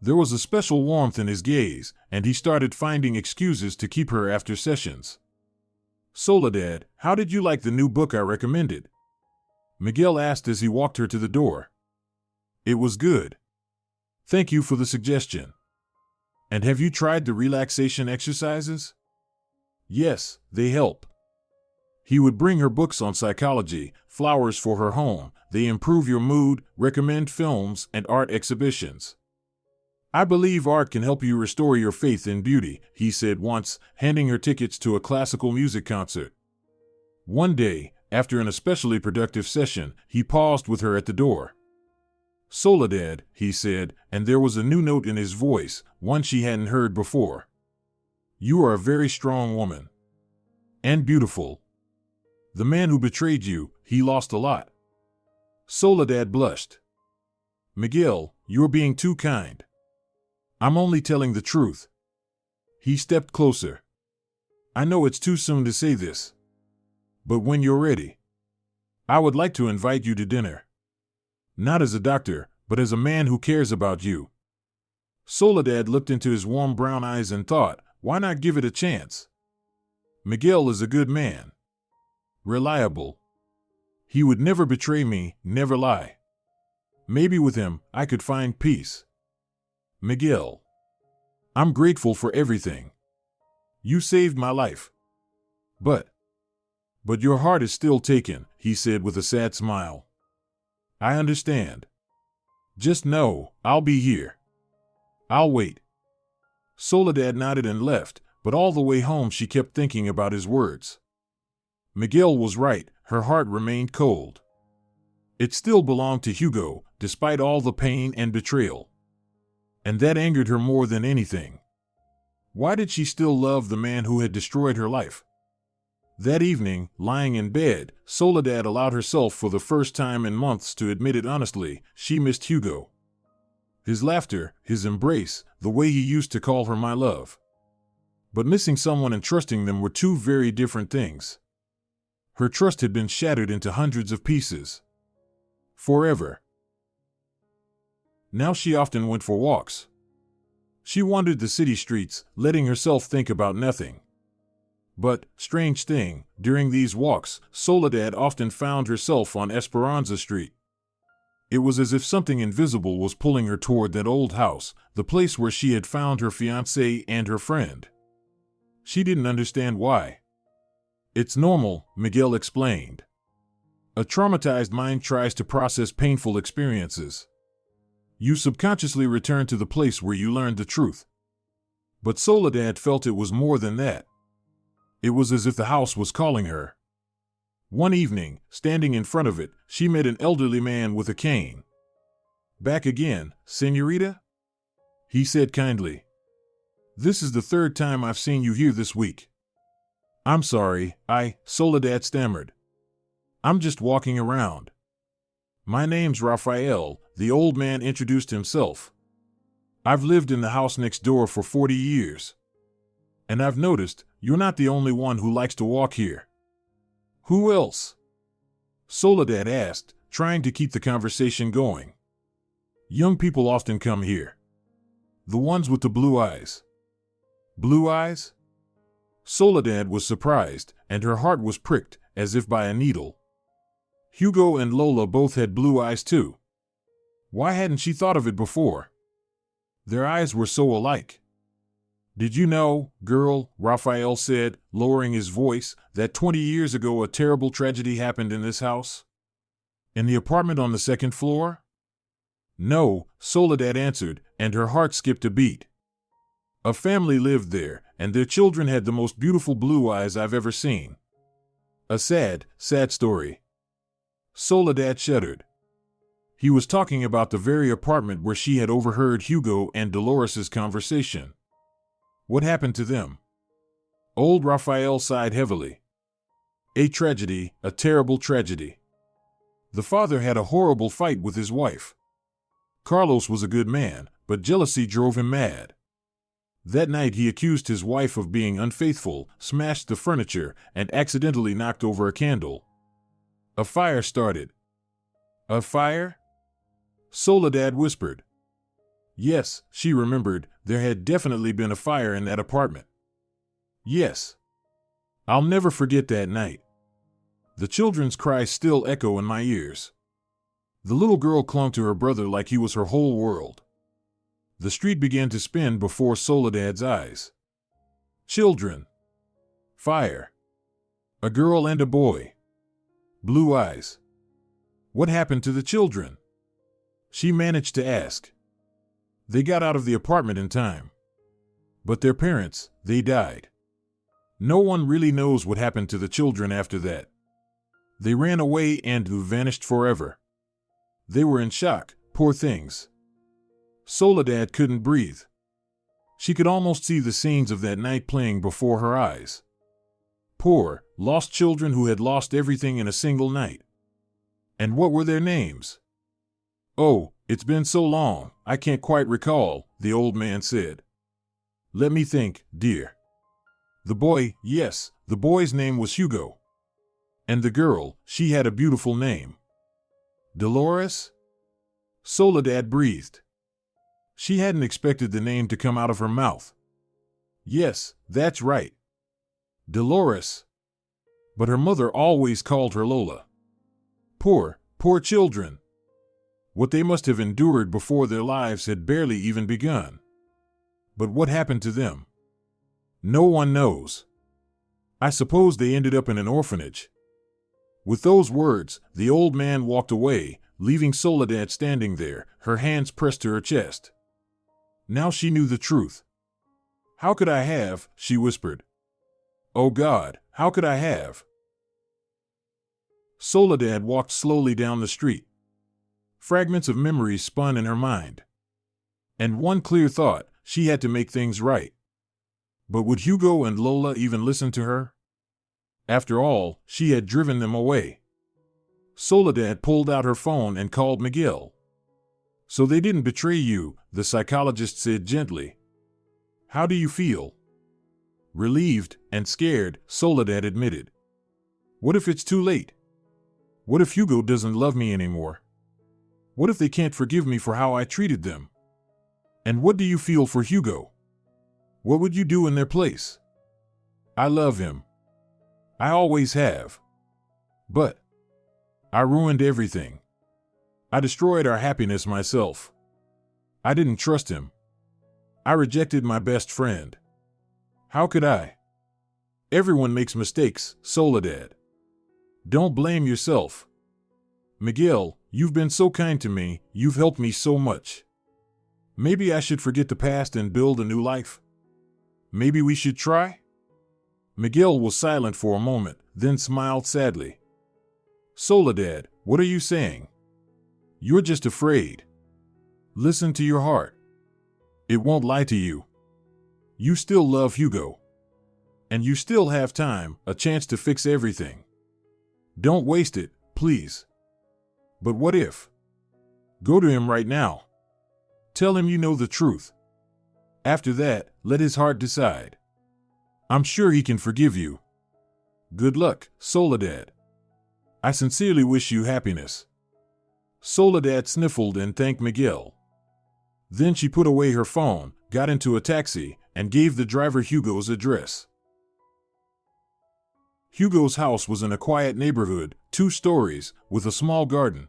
There was a special warmth in his gaze, and he started finding excuses to keep her after sessions. "Soledad, how did you like the new book I recommended?" Miguel asked as he walked her to the door. "It was good. Thank you for the suggestion. And have you tried the relaxation exercises?" "Yes, they help." He would bring her books on psychology, flowers for her home, they improve your mood, recommend films, and art exhibitions. "I believe art can help you restore your faith in beauty," he said once, handing her tickets to a classical music concert. One day, after an especially productive session, he paused with her at the door. "Soledad," he said, and there was a new note in his voice, one she hadn't heard before. "You are a very strong woman. And beautiful. The man who betrayed you, he lost a lot." Soledad blushed. "Miguel, you're being too kind. I'm only telling the truth." He stepped closer. "I know it's too soon to say this. But when you're ready, I would like to invite you to dinner. Not as a doctor, but as a man who cares about you." Soledad looked into his warm brown eyes and thought, why not give it a chance? Miguel is a good man. Reliable. He would never betray me, never lie. Maybe with him, I could find peace. "Miguel, I'm grateful for everything. You saved my life. But your heart is still taken," he said with a sad smile. "I understand. Just know, I'll be here. I'll wait." Soledad nodded and left, but all the way home she kept thinking about his words. Miguel was right, her heart remained cold. It still belonged to Hugo, despite all the pain and betrayal. And that angered her more than anything. Why did she still love the man who had destroyed her life? That evening, lying in bed, Soledad allowed herself for the first time in months to admit it honestly, she missed Hugo. His laughter, his embrace, the way he used to call her my love. But missing someone and trusting them were two very different things. Her trust had been shattered into hundreds of pieces. Forever. Now she often went for walks. She wandered the city streets, letting herself think about nothing. But, strange thing, during these walks, Soledad often found herself on Esperanza Street. It was as if something invisible was pulling her toward that old house, the place where she had found her fiancé and her friend. She didn't understand why. "It's normal," Miguel explained. "A traumatized mind tries to process painful experiences. You subconsciously return to the place where you learned the truth." But Soledad felt it was more than that. It was as if the house was calling her. One evening, standing in front of it, she met an elderly man with a cane. "Back again, señorita?" he said kindly. "This is the 3rd time I've seen you here this week." "I'm sorry, Soledad stammered. "I'm just walking around." "My name's Raphael," the old man introduced himself. "I've lived in the house next door for 40 years. And I've noticed, you're not the only one who likes to walk here." "Who else?" Soledad asked, trying to keep the conversation going. "Young people often come here. The ones with the blue eyes." "Blue eyes?" Soledad was surprised, and her heart was pricked, as if by a needle. Hugo and Lola both had blue eyes too. Why hadn't she thought of it before? Their eyes were so alike. Did you know, girl, Raphael said, lowering his voice, that 20 years ago a terrible tragedy happened in this house? In the apartment on the second floor? No, Soledad answered, and her heart skipped a beat. A family lived there, and their children had the most beautiful blue eyes I've ever seen. A sad, sad story. Soledad shuddered. He was talking about the very apartment where she had overheard Hugo and Dolores's conversation. What happened to them? Old Raphael sighed heavily. A tragedy, a terrible tragedy. The father had a horrible fight with his wife. Carlos was a good man, but jealousy drove him mad. That night he accused his wife of being unfaithful, smashed the furniture, and accidentally knocked over a candle. A fire started. A fire? Soledad whispered. Yes, she remembered, there had definitely been a fire in that apartment. Yes. I'll never forget that night. The children's cries still echo in my ears. The little girl clung to her brother like he was her whole world. The street began to spin before Soledad's eyes. Children. Fire. A girl and a boy. Blue eyes. What happened to the children? She managed to ask. They got out of the apartment in time. But their parents, they died. No one really knows what happened to the children after that. They ran away and vanished forever. They were in shock, poor things. Soledad couldn't breathe. She could almost see the scenes of that night playing before her eyes. Poor, lost children who had lost everything in a single night. And what were their names? Oh, it's been so long, I can't quite recall, the old man said. Let me think, dear. The boy, yes, the boy's name was Hugo. And the girl, she had a beautiful name. Dolores? Soledad breathed. She hadn't expected the name to come out of her mouth. Yes, that's right. Dolores. But her mother always called her Lola. Poor, poor children. What they must have endured before their lives had barely even begun. But what happened to them? No one knows. I suppose they ended up in an orphanage. With those words, the old man walked away, leaving Soledad standing there, her hands pressed to her chest. Now she knew the truth. How could I have, she whispered. Oh God, how could I have? Soledad walked slowly down the street. Fragments of memories spun in her mind. And one clear thought, she had to make things right. But would Hugo and Lola even listen to her? After all, she had driven them away. Soledad pulled out her phone and called Miguel. So they didn't betray you, the psychologist said gently. How do you feel? Relieved and scared, Soledad admitted. What if it's too late? What if Hugo doesn't love me anymore? What if they can't forgive me for how I treated them? And what do you feel for Hugo? What would you do in their place? I love him. I always have. But I ruined everything. I destroyed our happiness myself. I didn't trust him. I rejected my best friend. How could I? Everyone makes mistakes, Soledad. Don't blame yourself. Miguel, you've been so kind to me, you've helped me so much. Maybe I should forget the past and build a new life. Maybe we should try? Miguel was silent for a moment, then smiled sadly. Soledad, what are you saying? You're just afraid. Listen to your heart. It won't lie to you. You still love Hugo. And you still have time, a chance to fix everything. Don't waste it, please. But what if? Go to him right now. Tell him you know the truth. After that, let his heart decide. I'm sure he can forgive you. Good luck, Soledad. I sincerely wish you happiness. Soledad sniffled and thanked Miguel. Then she put away her phone, got into a taxi, and gave the driver Hugo's address. Hugo's house was in a quiet neighborhood, 2 stories, with a small garden.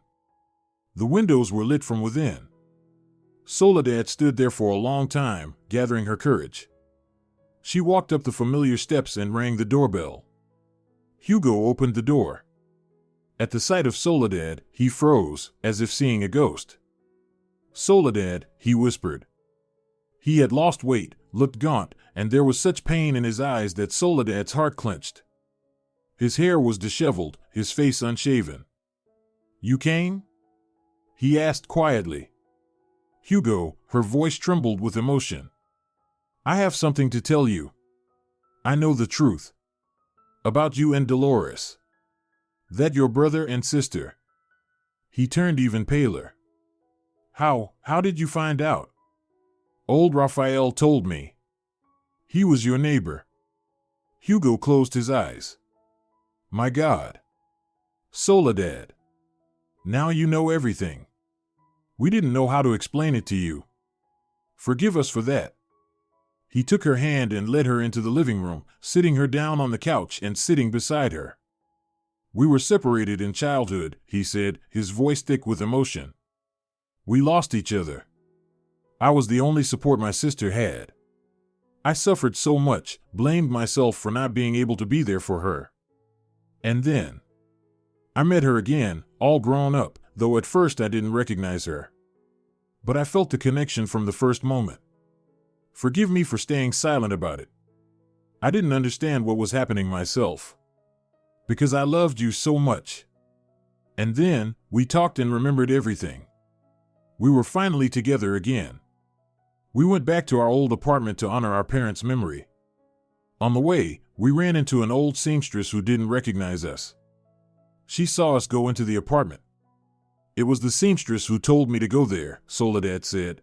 The windows were lit from within. Soledad stood there for a long time, gathering her courage. She walked up the familiar steps and rang the doorbell. Hugo opened the door. At the sight of Soledad, he froze, as if seeing a ghost. "Soledad," he whispered. He had lost weight, looked gaunt, and there was such pain in his eyes that Soledad's heart clenched. His hair was disheveled, his face unshaven. "You came?" he asked quietly. "Hugo," her voice trembled with emotion. "I have something to tell you. I know the truth. About you and Dolores. That your brother and sister." He turned even paler. How did you find out?" "Old Raphael told me. He was your neighbor." Hugo closed his eyes. "My God. Soledad. Now you know everything. We didn't know how to explain it to you. Forgive us for that." He took her hand and led her into the living room, sitting her down on the couch and sitting beside her. "We were separated in childhood," he said, his voice thick with emotion. "We lost each other. I was the only support my sister had. I suffered so much, blamed myself for not being able to be there for her. And then I met her again, all grown up, though at first I didn't recognize her. But I felt the connection from the first moment. Forgive me for staying silent about it. I didn't understand what was happening myself. Because I loved you so much. And then, we talked and remembered everything. We were finally together again. We went back to our old apartment to honor our parents' memory. On the way, we ran into an old seamstress who didn't recognize us. She saw us go into the apartment. It was the seamstress who told me to go there," Soledad said.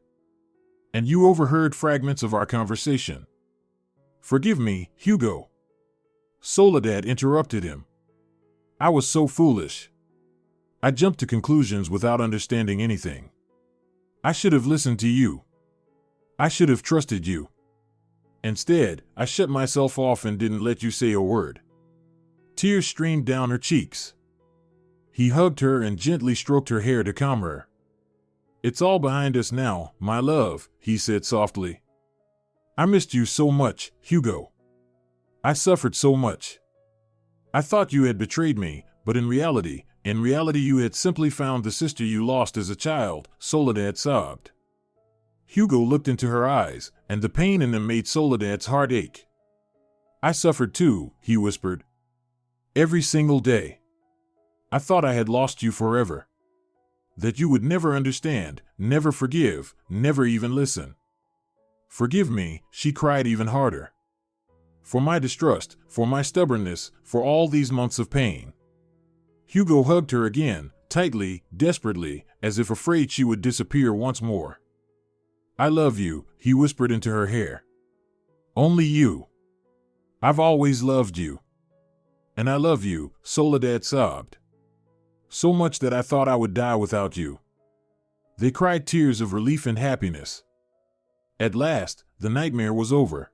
"And you overheard fragments of our conversation." "Forgive me, Hugo." Soledad interrupted him. "I was so foolish. I jumped to conclusions without understanding anything. I should have listened to you. I should have trusted you. Instead, I shut myself off and didn't let you say a word." Tears streamed down her cheeks. He hugged her and gently stroked her hair to calm her. "It's all behind us now, my love," he said softly. "I missed you so much, Hugo. I suffered so much. I thought you had betrayed me, but in reality you had simply found the sister you lost as a child," Soledad sobbed. Hugo looked into her eyes, and the pain in them made Soledad's heart ache. "I suffered too," he whispered. "Every single day. I thought I had lost you forever. That you would never understand, never forgive, never even listen. Forgive me," she cried even harder. "For my distrust, for my stubbornness, for all these months of pain." Hugo hugged her again, tightly, desperately, as if afraid she would disappear once more. "I love you," he whispered into her hair. "Only you. I've always loved you. And I love you," Soledad sobbed. "So much that I thought I would die without you." They cried tears of relief and happiness. At last, the nightmare was over.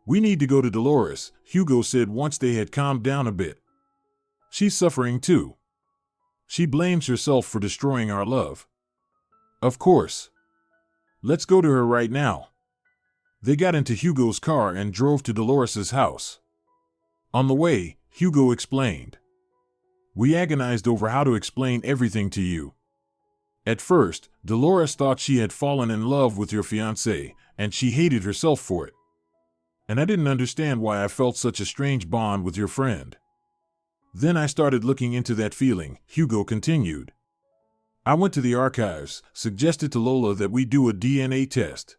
"We need to go to Dolores," Hugo said once they had calmed down a bit. "She's suffering too. She blames herself for destroying our love." "Of course. Let's go to her right now." They got into Hugo's car and drove to Dolores's house. On the way, Hugo explained. "We agonized over how to explain everything to you. At first, Dolores thought she had fallen in love with your fiancé, and she hated herself for it. And I didn't understand why I felt such a strange bond with your friend. Then I started looking into that feeling," Hugo continued. "I went to the archives, suggested to Lola that we do a DNA test.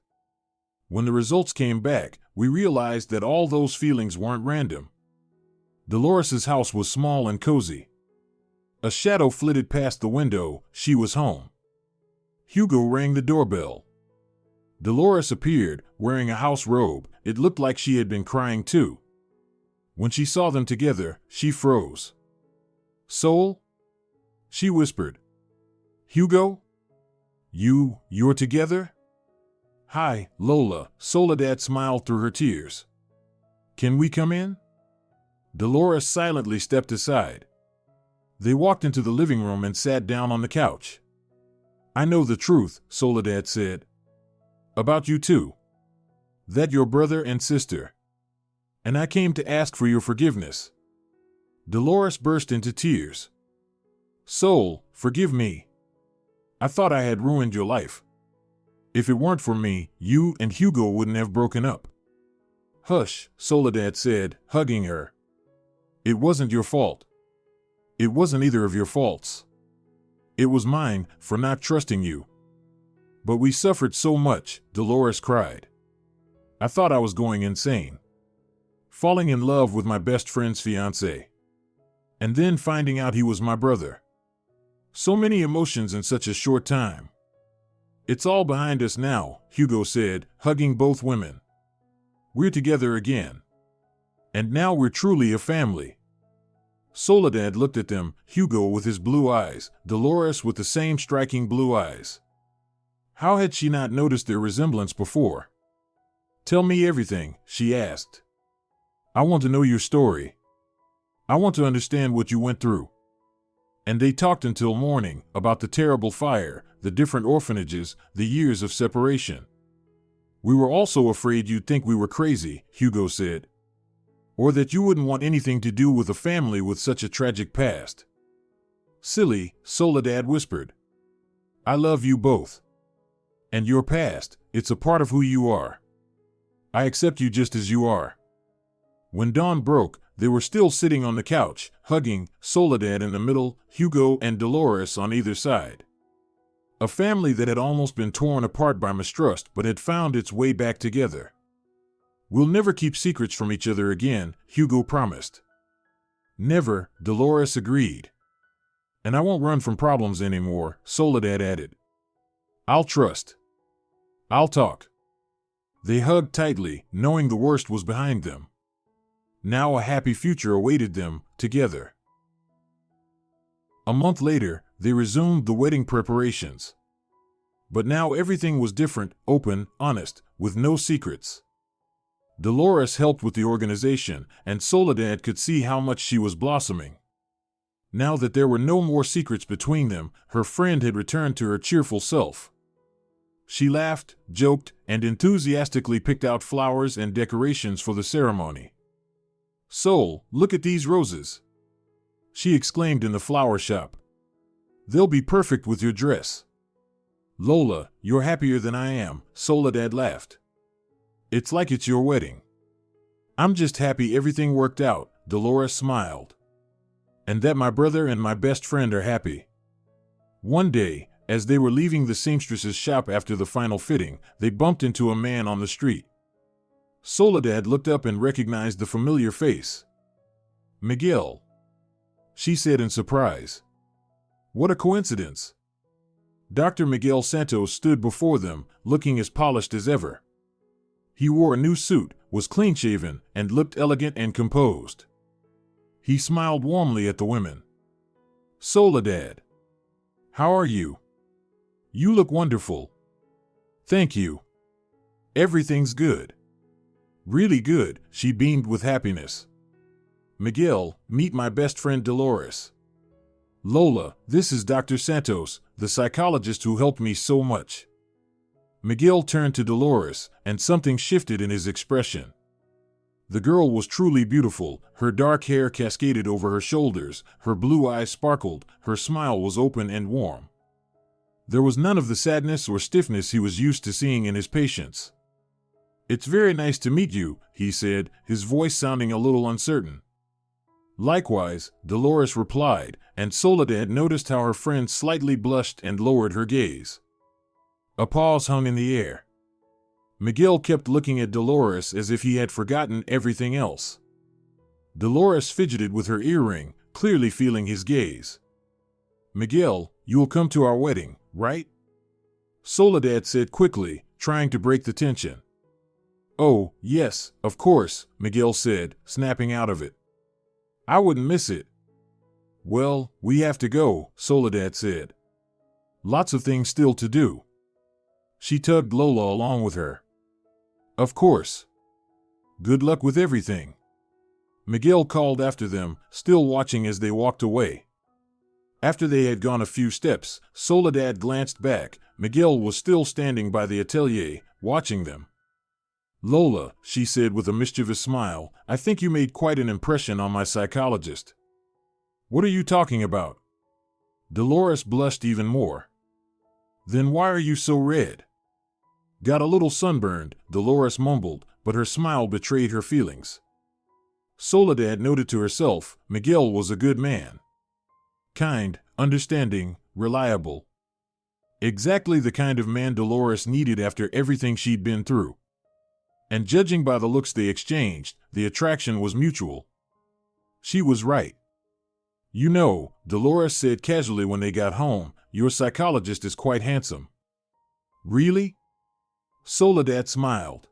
When the results came back, we realized that all those feelings weren't random. Dolores's house was small and cozy. A shadow flitted past the window, she was home. Hugo rang the doorbell. Dolores appeared, wearing a house robe. It looked like she had been crying too. When she saw them together, she froze. "Sol?" she whispered. "Hugo? You're together?" "Hi, Lola," Soledad smiled through her tears. "Can we come in?" Dolores silently stepped aside. They walked into the living room and sat down on the couch. I know the truth, Soledad said. About you two. That your brother and sister. And I came to ask for your forgiveness. Dolores burst into tears. Sol, forgive me. I thought I had ruined your life. If it weren't for me, you and Hugo wouldn't have broken up. Hush, Soledad said, hugging her. It wasn't your fault. It wasn't either of your faults. It was mine for not trusting you. But we suffered so much, Dolores cried. I thought I was going insane. Falling in love with my best friend's fiancé. And then finding out he was my brother. So many emotions in such a short time. It's all behind us now, Hugo said, hugging both women. We're together again. And now we're truly a family. Soledad looked at them, Hugo with his blue eyes, Dolores with the same striking blue eyes. How had she not noticed their resemblance before? Tell me everything, she asked. I want to know your story. I want to understand what you went through. And they talked until morning about the terrible fire, the different orphanages, the years of separation. We were also afraid you'd think we were crazy, Hugo said. Or that you wouldn't want anything to do with a family with such a tragic past. Silly, Soledad whispered. I love you both. And your past, it's a part of who you are. I accept you just as you are. When dawn broke, they were still sitting on the couch, hugging, Soledad in the middle, Hugo and Dolores on either side. A family that had almost been torn apart by mistrust but had found its way back together. We'll never keep secrets from each other again, Hugo promised. Never, Dolores agreed. And I won't run from problems anymore, Soledad added. I'll trust. I'll talk. They hugged tightly, knowing the worst was behind them. Now a happy future awaited them, together. A month later, they resumed the wedding preparations. But now everything was different, open, honest, with no secrets. Dolores helped with the organization, and Soledad could see how much she was blossoming. Now that there were no more secrets between them, her friend had returned to her cheerful self. She laughed, joked, and enthusiastically picked out flowers and decorations for the ceremony. Sol, look at these roses, she exclaimed in the flower shop. They'll be perfect with your dress. Lola, you're happier than I am, Soledad laughed. It's like it's your wedding. I'm just happy everything worked out, Dolores smiled. And that my brother and my best friend are happy. One day, as they were leaving the seamstress's shop after the final fitting, they bumped into a man on the street. Soledad looked up and recognized the familiar face. Miguel, she said in surprise. What a coincidence. Dr. Miguel Santos stood before them, looking as polished as ever. He wore a new suit, was clean-shaven, and looked elegant and composed. He smiled warmly at the women. Soledad, how are you? You look wonderful. Thank you. Everything's good. Really good, she beamed with happiness. Miguel, meet my best friend Dolores. Lola, this is Dr. Santos, the psychologist who helped me so much. Miguel turned to Dolores, and something shifted in his expression. The girl was truly beautiful, her dark hair cascaded over her shoulders, her blue eyes sparkled, her smile was open and warm. There was none of the sadness or stiffness he was used to seeing in his patients. It's very nice to meet you, he said, his voice sounding a little uncertain. Likewise, Dolores replied, and Soledad noticed how her friend slightly blushed and lowered her gaze. A pause hung in the air. Miguel kept looking at Dolores as if he had forgotten everything else. Dolores fidgeted with her earring, clearly feeling his gaze. Miguel, you'll come to our wedding, right? Soledad said quickly, trying to break the tension. Oh, yes, of course, Miguel said, snapping out of it. I wouldn't miss it. Well, we have to go, Soledad said. Lots of things still to do. She tugged Lola along with her. Of course. Good luck with everything. Miguel called after them, still watching as they walked away. After they had gone a few steps, Soledad glanced back. Miguel was still standing by the atelier, watching them. "Lola," she said with a mischievous smile, "I think you made quite an impression on my psychologist." "What are you talking about?" Dolores blushed even more. "Then why are you so red?" "Got a little sunburned," Dolores mumbled, but her smile betrayed her feelings. Soledad noted to herself, Miguel was a good man. Kind, understanding, reliable. Exactly the kind of man Dolores needed after everything she'd been through. And judging by the looks they exchanged, the attraction was mutual. She was right. "You know," Dolores said casually when they got home, "your psychologist is quite handsome." "Really?" Soledad smiled.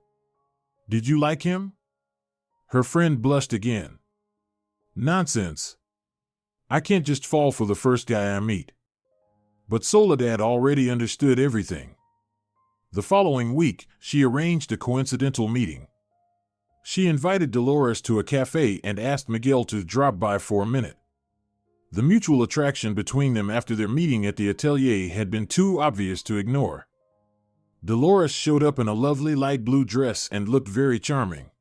"Did you like him?" Her friend blushed again. "Nonsense. I can't just fall for the first guy I meet." But Soledad already understood everything. The following week, she arranged a coincidental meeting. She invited Dolores to a cafe and asked Miguel to drop by for a minute. The mutual attraction between them after their meeting at the atelier had been too obvious to ignore. Dolores showed up in a lovely light blue dress and looked very charming.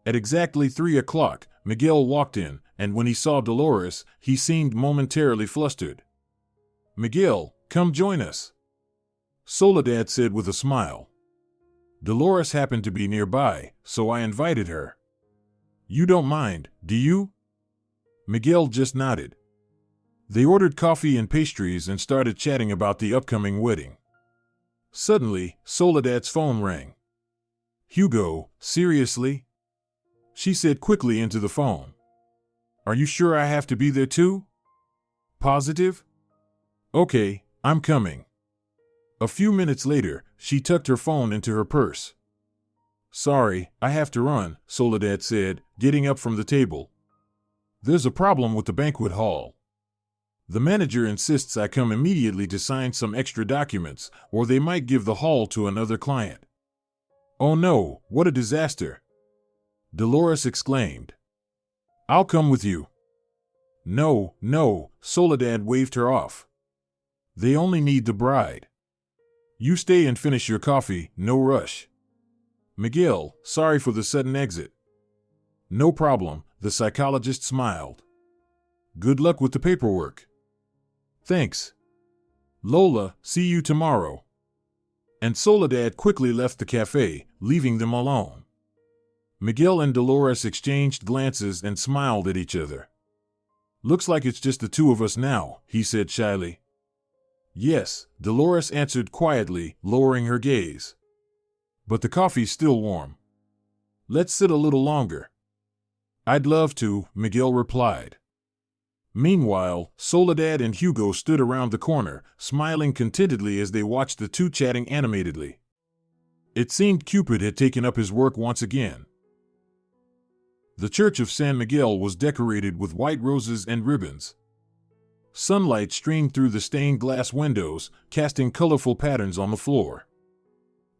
At exactly 3 o'clock, Miguel walked in, and when he saw Dolores, he seemed momentarily flustered. "Miguel, come join us," Soledad said with a smile. Dolores happened to be nearby, so I invited her. "You don't mind, do you?" Miguel just nodded. They ordered coffee and pastries and started chatting about the upcoming wedding. Suddenly, Soledad's phone rang. "Hugo, seriously?" She said quickly into the phone. "Are you sure I have to be there too?" "Positive?" "Okay, I'm coming." A few minutes later, she tucked her phone into her purse. "Sorry, I have to run," Soledad said, getting up from the table. "There's a problem with the banquet hall. The manager insists I come immediately to sign some extra documents, or they might give the hall to another client." "Oh no, what a disaster!" Dolores exclaimed. "I'll come with you." No, Soledad waved her off. "They only need the bride. You stay and finish your coffee, no rush." "Miguel, sorry for the sudden exit." "No problem," the psychologist smiled. "Good luck with the paperwork." "Thanks. Lola, see you tomorrow." And Soledad quickly left the cafe, leaving them alone. Miguel and Dolores exchanged glances and smiled at each other. "Looks like it's just the two of us now," he said shyly. "Yes," Dolores answered quietly, lowering her gaze. "But the coffee's still warm. Let's sit a little longer." "I'd love to," Miguel replied. Meanwhile, Soledad and Hugo stood around the corner, smiling contentedly as they watched the two chatting animatedly. It seemed Cupid had taken up his work once again. The church of San Miguel was decorated with white roses and ribbons. Sunlight streamed through the stained glass windows, casting colorful patterns on the floor.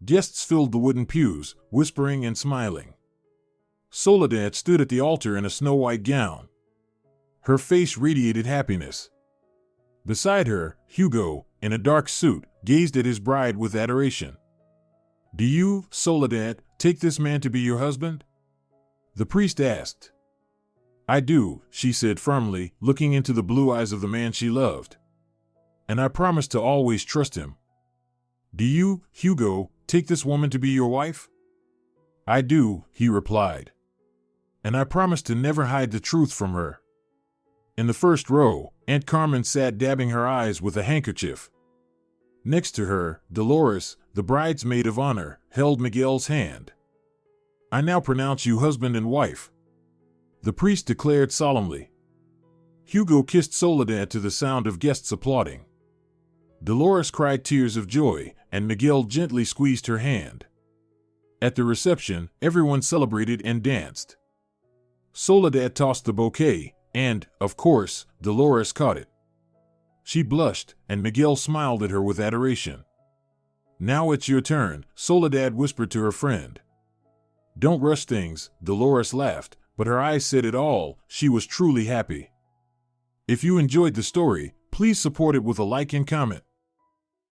Guests filled the wooden pews, whispering and smiling. Soledad stood at the altar in a snow-white gown. Her face radiated happiness. Beside her, Hugo, in a dark suit, gazed at his bride with adoration. "Do you, Soledad, take this man to be your husband?" the priest asked. "I do," she said firmly, looking into the blue eyes of the man she loved. "And I promise to always trust him." "Do you, Hugo, take this woman to be your wife?" "I do," he replied. "And I promise to never hide the truth from her." In the first row, Aunt Carmen sat dabbing her eyes with a handkerchief. Next to her, Dolores, the bridesmaid of honor, held Miguel's hand. "I now pronounce you husband and wife," the priest declared solemnly. Hugo kissed Soledad to the sound of guests applauding. Dolores cried tears of joy, and Miguel gently squeezed her hand. At the reception, everyone celebrated and danced. Soledad tossed the bouquet, and, of course, Dolores caught it. She blushed, and Miguel smiled at her with adoration. "Now it's your turn," Soledad whispered to her friend. "Don't rush things," Dolores laughed, but her eyes said it all. She was truly happy. If you enjoyed the story, please support it with a like and comment.